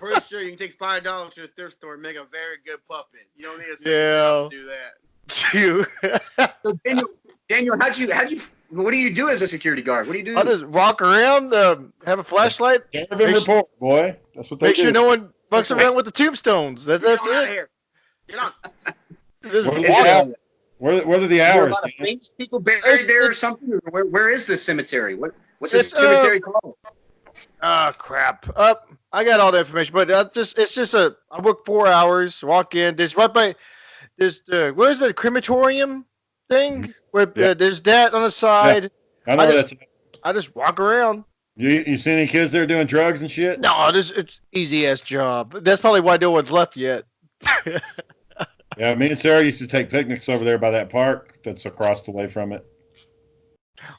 Pretty sure you can take $5 to the thrift store and make a very good puppet. You don't need a Yeah. to do that. You. So Daniel, what do you do as a security guard? What do you do? I'll just walk around, have a flashlight, Serving report, boy. That's what they make do. sure no one fucks around with the tombstones. That's Get on out of it. here. Get on. Just What Is are it the a- hours? What are the Are there a hours? lot of Dan? famous people buried there or something? Or where is this cemetery? What's this It's, cemetery called? Oh crap! I got all the information, but I work 4 hours, walk in, there's right by where's the crematorium thing? Where Yeah. there's that on the side. I know I just- that's. I just walk around. You see any kids there doing drugs and shit? No, it's easy ass job. That's probably why no one's left yet. Yeah, me and Sarah used to take picnics over there by that park that's across the way from it.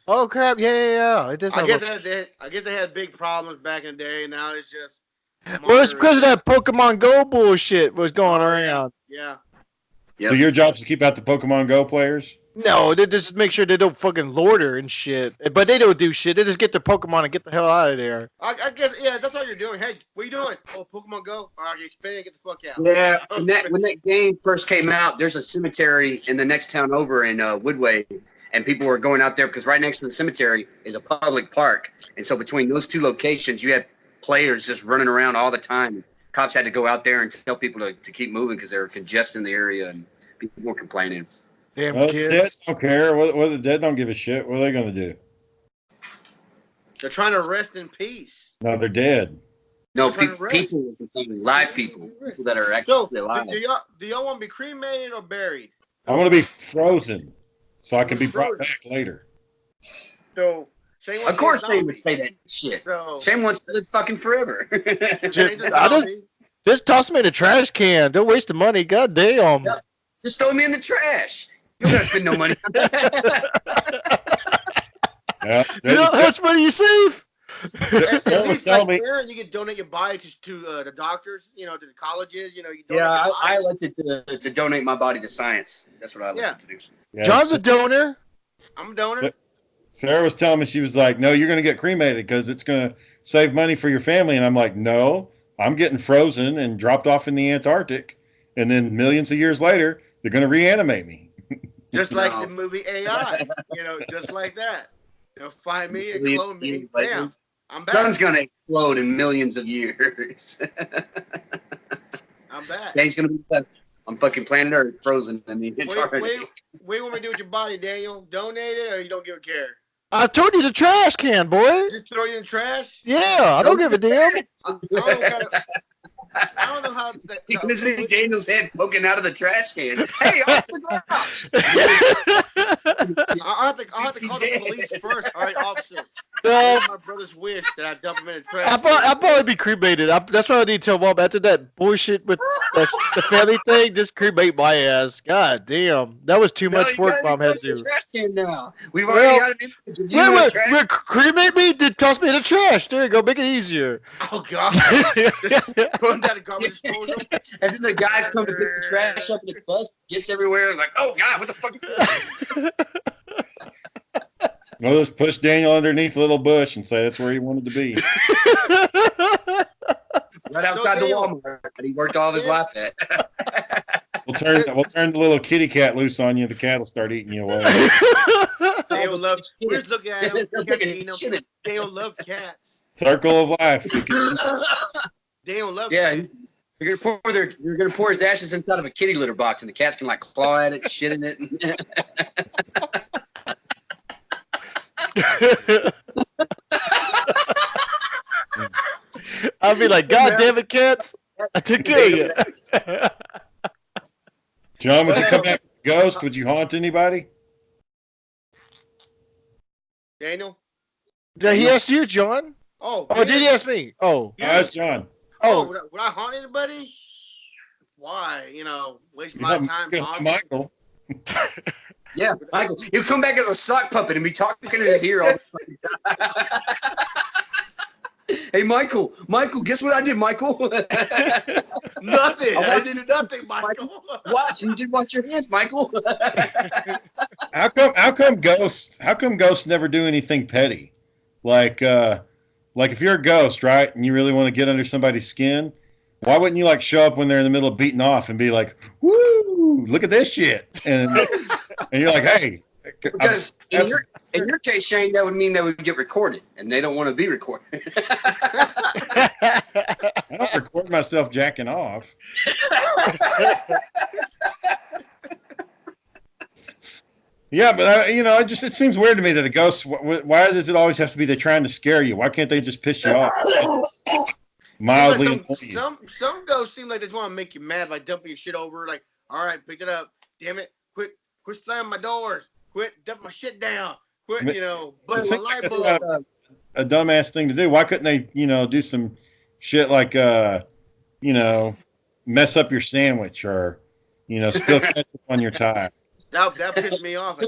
Oh crap! Yeah. It does. I have guess a- I guess they had big problems back in the day. Now it's just. well, it's because of that Pokemon Go bullshit was going around. Yeah. Yep. So your job is to keep out the Pokemon Go players? No, they just make sure they don't fucking lord her and shit. But they don't do shit. They just get their Pokemon and get the hell out of there. I guess that's all you're doing. Hey, what you doing? Oh, Pokemon Go. All right, you spin it, get the fuck out. Yeah, when that game first came out, there's a cemetery in the next town over in Woodway, and people were going out there because right next to the cemetery is a public park, and so between those 2 locations, you had players just running around all the time. Cops had to go out there and tell people to keep moving because they were congesting the area, and people were complaining. Damn Well, the dead kids. don't care. What the dead don't give a shit. What are they going to do? They're trying to rest in peace. No, they're dead. No, They're trying to rest. people were complaining, live people that are So, actually alive. do y'all want to be cremated or buried? I want to be frozen so I can be brought Frozen. back later. So, Shane wants Of course to be a they would say that shit. So, Shane wants to live fucking forever. Shane's a I just- zombie. Just toss me in a trash can. Don't waste the money. God damn. Yeah. Just throw me in the trash. You don't gotta spend no money on that. Yeah, You know how much money you save? At Sarah was least telling like me. there, you can donate your body to the doctors, to the colleges, you donate Yeah, your I body. elected to donate my body to science. That's what I elected to do. Yeah, John's a donor. I'm a donor. Sarah was telling me, she was like, no, you're going to get cremated because it's going to save money for your family. And I'm like, no, I'm getting frozen and dropped off in the Antarctic. and then millions of years later, they're going to reanimate me. Just like the movie AI, just like that. They'll find me and clone me. Bam, I'm back. Sun's gonna explode in millions of years. I'm back. He's gonna be left on fucking planet Earth, frozen in the Antarctica. What do you want me to do with your body, Daniel? Donate it, or you don't give a care? I told you the trash can, boy. Just throw you in the trash? Yeah, I don't give a damn. I don't know how. You can see Daniel's head poking out of the trash can. Hey, off the ground! I'll have to call the police first. All right, officer. No, My brother's wish that I dump him in the trash. I'll probably be cremated. That's why I need to tell Mom after that bullshit with the family thing. Just cremate my ass. God damn, that was too much work. Mom had to. Trash can now. We've already got an image of you Wait, cremate me? Did toss me in the trash? There you go. Make it easier. Oh God! Put him down the garbage disposal. And then the guys come to pick the trash up, and the dust gets everywhere. Like, oh God, what the fuck is this? We'll just push Daniel underneath a little bush and say that's where he wanted to be. Right outside the Walmart that he worked all of his life at. We'll turn the little kitty cat loose on you. The cat will start eating you away. Daniel loves. We're just looking at him. Daniel loves cats. Circle of life. Daniel loves. Yeah. Cats. You're gonna pour his ashes inside of a kitty litter box, and the cats can like claw at it, shit in it. I'll be like, God damn it, cats! I took care of you. John, would you come back with a ghost? Would you haunt anybody? Daniel. Yeah, he asked you, John. Oh, did he ask me? Oh, I asked John. Oh, would I haunt anybody? Why? Waste my time. Michael. Yeah, Michael. He'll come back as a sock puppet and be talking in his ear all the fucking time. Hey, Michael, guess what I did, Michael? Nothing. I did nothing, Michael. Watch, you did wash your hands, Michael. How come ghosts never do anything petty? Like if you're a ghost, right, and you really want to get under somebody's skin, why wouldn't you show up when they're in the middle of beating off and be like, "Woo, look at this shit," and you're like, "Hey." Because in your case, Shane, that would mean they would get recorded, and they don't want to be recorded. I don't record myself jacking off. Yeah, but it seems weird to me that a ghost. Why does it always have to be they're trying to scare you? Why can't they just piss you off? Mildly. Some ghosts seem like they just want to make you mad, like dumping your shit over. Like, all right, pick it up. Damn it, quit slamming my doors. Quit dumping my shit down. Quit, blowing my light bulb. A dumbass thing to do. Why couldn't they, do some shit like, mess up your sandwich or, spill ketchup on your tie? That pissed me off. I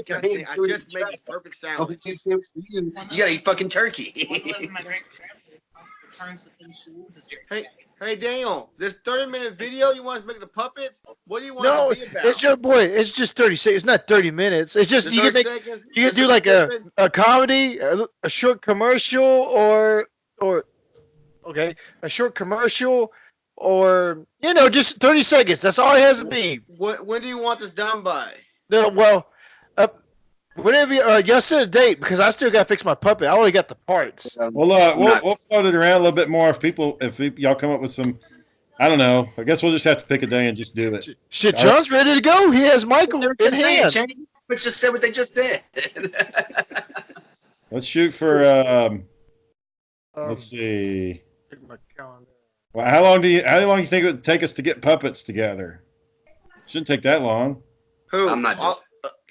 just made the perfect sandwich. You gotta eat fucking turkey. Hey, Daniel, this 30-minute video you want us to make the puppets? What do you want it to be about? It's just it's just 30 seconds. It's not 30 minutes. It's just you can do like a comedy, a short commercial, or a short commercial, or just 30 seconds. That's all it has to be. When do you want this done by? No, well, whenever y'all set a date, because I still got to fix my puppet. I only got the parts. We'll float it around a little bit more if y'all come up with some. I don't know. I guess we'll just have to pick a day and just do it. Shit, John's ready to go. He has Michael in hand. Let's just say what they just did. Let's shoot for. Let's see. My calendar. Well, how long do you think it would take us to get puppets together? Shouldn't take that long. Who? I'm not.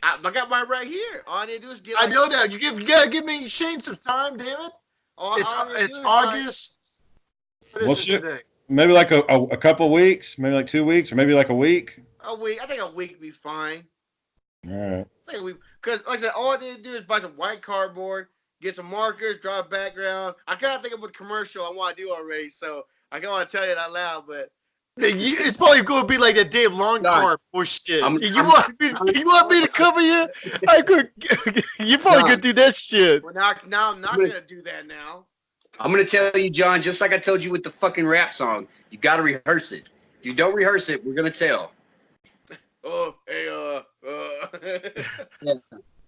I got mine right here. All I need to do is get. I know that. You gotta give me Shane some time, damn it. It's August. What is it today? Maybe like a couple weeks, maybe like 2 weeks, or maybe like a week. A week. I think a week would be fine. All right. Because like I said, all I need to do is buy some white cardboard, get some markers, draw a background. I kind of think of a commercial I want to do already, so I don't want to tell you that loud, but. It's probably going to be like that Dave Longcar bullshit. You want me to cover you? You probably could do that shit. Well, now I'm not going to do that now. I'm going to tell you, John, just like I told you with the fucking rap song, you got to rehearse it. If you don't rehearse it, we're gonna tell. Oh, hey, Yeah.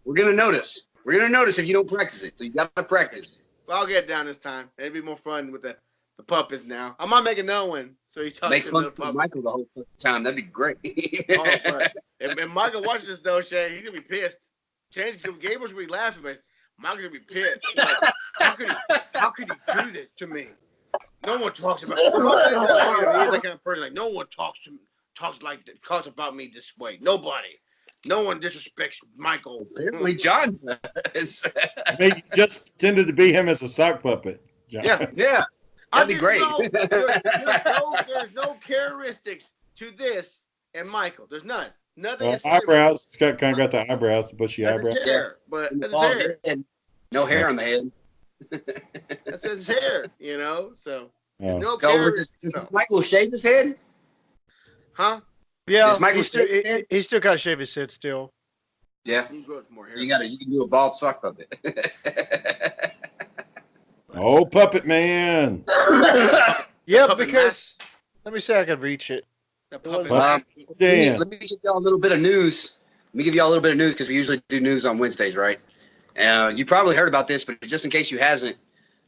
We're gonna notice. We're gonna notice if you don't practice it. So you gotta practice. Well, I'll get down this time. It'd be more fun with the puppets now. I might make another one. So he's talking Make to fun the of puppets. Michael the whole time. That'd be great. Oh, but if Michael watches this though, Shay, he's gonna be pissed. Gabriel's gonna be laughing, but Michael's gonna be pissed. He's like, how could he do this to me? No one talks about. He's that kind of person. Like no one talks about me this way. Nobody. No one disrespects Michael. Apparently, John does. I mean, you just pretended to be him as a sock puppet. John. Yeah. That'd be great. There's no characteristics to this and Michael. There's none. Nothing. Well, eyebrows. It's got kind of got the eyebrows, the bushy eyebrows. His hair, but that's his hair. Head. No hair on the head. That's his hair, you know. So no So characteristics. does Michael shave his head? Huh? Yeah, Does Michael he's still, shave his head? he's still got to shave his head still. Yeah. You grow some more hair. You can do a bald sock puppet. Oh, puppet man. Yeah, Puppet because let me see if I can reach it. The puppet. Damn. Let me give y'all a little bit of news. Because we usually do news on Wednesdays, right? You probably heard about this, but just in case you hasn't,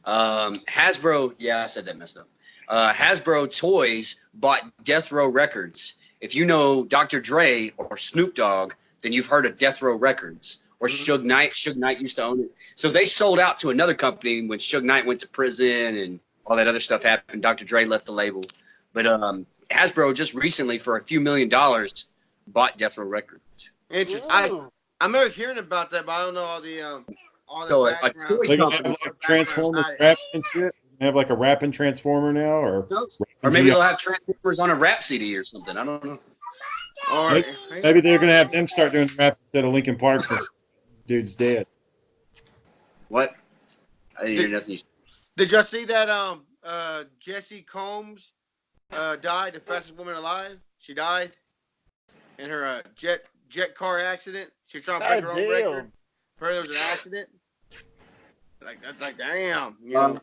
Hasbro. Yeah, I said that messed up. Hasbro Toys bought Death Row Records. If you know Dr. Dre or Snoop Dogg, then you've heard of Death Row Records or Suge Knight. Suge Knight used to own it. So they sold out to another company when Suge Knight went to prison and all that other stuff happened. Dr. Dre left the label. But Hasbro just recently, for a few $1 million, bought Death Row Records. Interesting. I remember hearing about that, but I don't know all the So a background. toy They gonna company- have like Transformers rapping and shit. They have like a rapping Transformer now, or Or maybe they'll have Transformers on a rap CD or something. I don't know. Or maybe they're gonna have them start doing the rap instead of Linkin Park since dude's dead. What? I didn't hear nothing you said. did y'all see that Jessie Combs died, the fastest woman alive? She died in her jet car accident. She was trying to break her own record. Heard there was an accident. That's like damn. You know?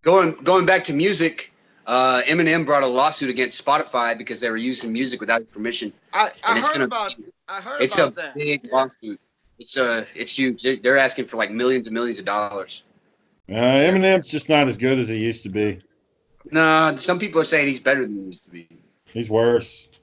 Going back to music, Eminem brought a lawsuit against Spotify because they were using music without his permission. I it's heard gonna about be- that. a big lawsuit. It's huge. They're asking for like millions and millions of dollars. Eminem's just not as good as he used to be. No, some people are saying he's better than he used to be. He's worse.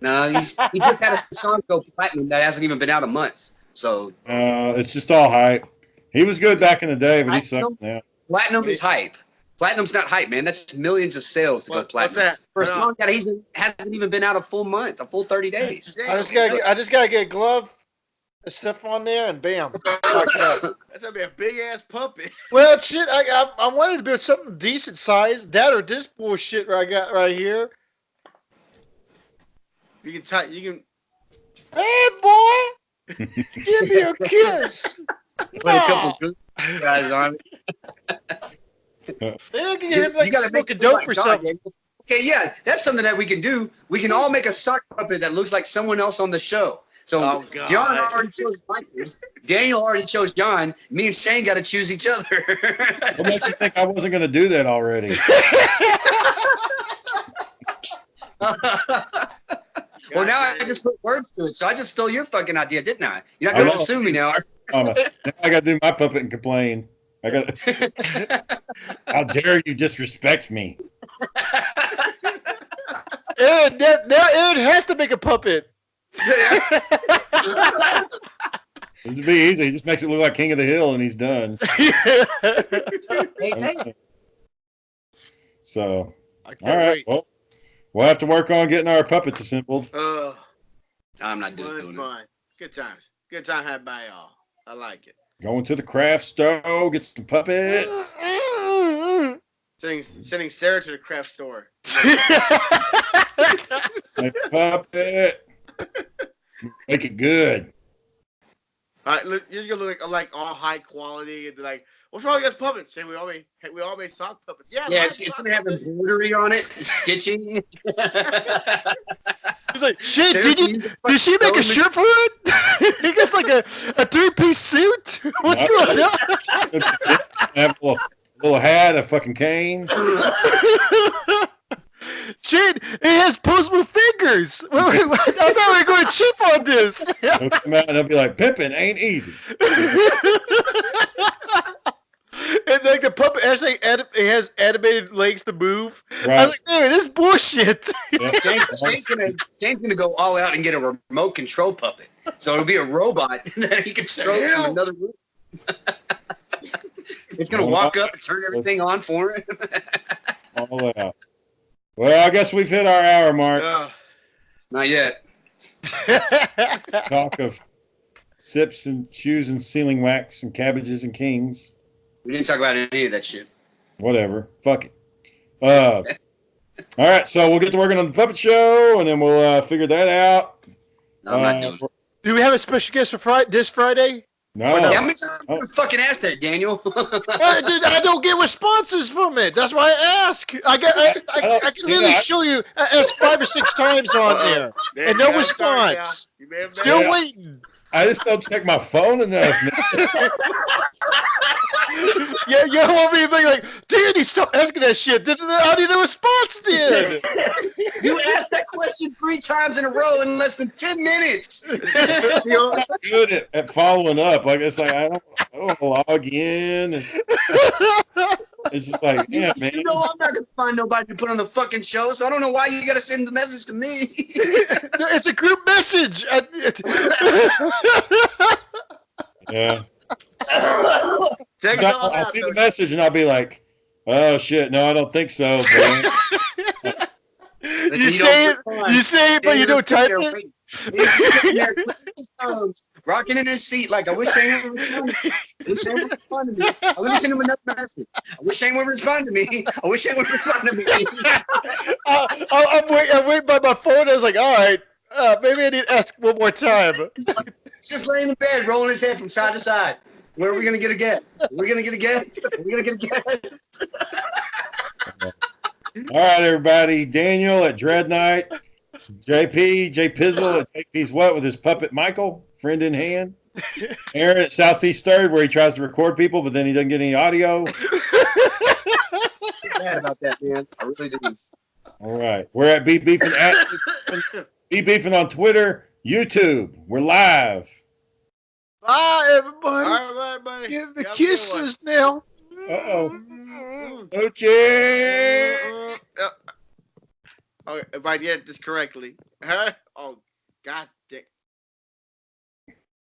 No, he just had a song go platinum that hasn't even been out a month. So It's just all hype. He was good back in the day, but he sucks now. platinum is hype. Platinum's not hype, man. That's millions of sales to go What's platinum. that? For a song that hasn't even been out a full month, a full 30 days. I just gotta get a glove, stuff on there, and bam. Like that. That's gonna be a big ass puppet. Well, shit, I wanted to build something decent size. That or this bullshit I got right here. You can. Hey, boy, give me a kiss. Put a couple good guys on it. Maybe I can get him like You gotta make smoking it look dope like or John, something. Daniel. Okay, yeah, that's something that we can do. We can all make a sock puppet that looks like someone else on the show. So Oh, God. John already chose Michael. Daniel already chose John. Me and Shane got to choose each other. What makes you think I wasn't going to do that already? Well, now I just put words to it, so I just stole your fucking idea, didn't I? You're not going to sue me now. Now I got to do my puppet and complain. I got. How dare you disrespect me? Ed, now Ed has to make a puppet. This would be easy. He just makes it look like King of the Hill, and he's done. Hey. So, I all can't right. wait. Well, we'll have to work on getting our puppets assembled. I'm not Well, doing it's it. fine. Good times. Good time had by y'all. I like it. Going to the craft store, get some puppets. Sending Sarah to the craft store. Make a puppet. Make it good. All right, look, you're just gonna look like all high quality and be like, what's wrong with this puppet? Say we all made sock puppets. Yeah, Yeah, I it's like going to have embroidery on it, stitching. He's like, shit, Seriously, did she make a shirt for it? He gets like a 3-piece suit? What's Yep. going on? Have a little hat, a fucking cane. Shit, it has posable fingers. I thought we were going to chip on this. They'll come out and they'll be like, pimping ain't easy. And like the puppet actually it has animated legs to move. I Right. was like, man, this is bullshit. Yeah. Shane's gonna go all out and get a remote control puppet. So it'll be a robot that he controls from another room. It's gonna walk up and turn everything on for him. All out. Well, I guess we've hit our hour mark. Not yet. Talk of sips and shoes and sealing wax and cabbages and kings. We didn't talk about any of that shit. Whatever. Fuck it. All right, so we'll get to working on the puppet show, and then we'll figure that out. No, I'm not doing it. Do we have a special guest for this Friday? No. Yeah, how many times you fucking asked that, Daniel? Dude, I don't get responses from it. That's why I ask. I can literally show you ask 5 or 6 times on there, and no response. Still waiting. I just don't check my phone enough. Yeah, you want me to be like, Danny, stop asking that shit. I need a response then. You asked that question 3 times in a row in less than 10 minutes. I'm not good at following up. Like it's like I don't log in. And it's just like, yeah, man. You know I'm not gonna find nobody to put on the fucking show, so I don't know why you gotta send the message to me. It's a group message. Yeah. Take us all I'll out, see though. the message and I'll be like, oh shit, no, I don't think so. Man. You say it, but you don't type it. He's sitting there twiddling his thumbs, rocking in his seat like, I wish Shane would respond to me. I wish Shane would respond to me. I wish send him another message. I wish Shane would respond to me. I wish Shane would respond to me. I'm waiting by my phone. I was like, all right, maybe I need to ask one more time. He's just laying in bed, rolling his head from side to side. Where are we going to get a guest? Are we going to get a guest? Are we going to get a guest? All right, everybody. Daniel at Dread Night. JPizzle at JP's What with his puppet Michael, friend in hand. Aaron at Southeast Third, where he tries to record people, but then he doesn't get any audio. I'm mad about that, man. I really do. All right. We're at Beef Beefing on Twitter, YouTube. We're live. Bye, everybody. All right, buddy. Give the Have a good kisses now. Uh-oh. Oche. Oh, if I did this correctly. Huh? Oh, God damn.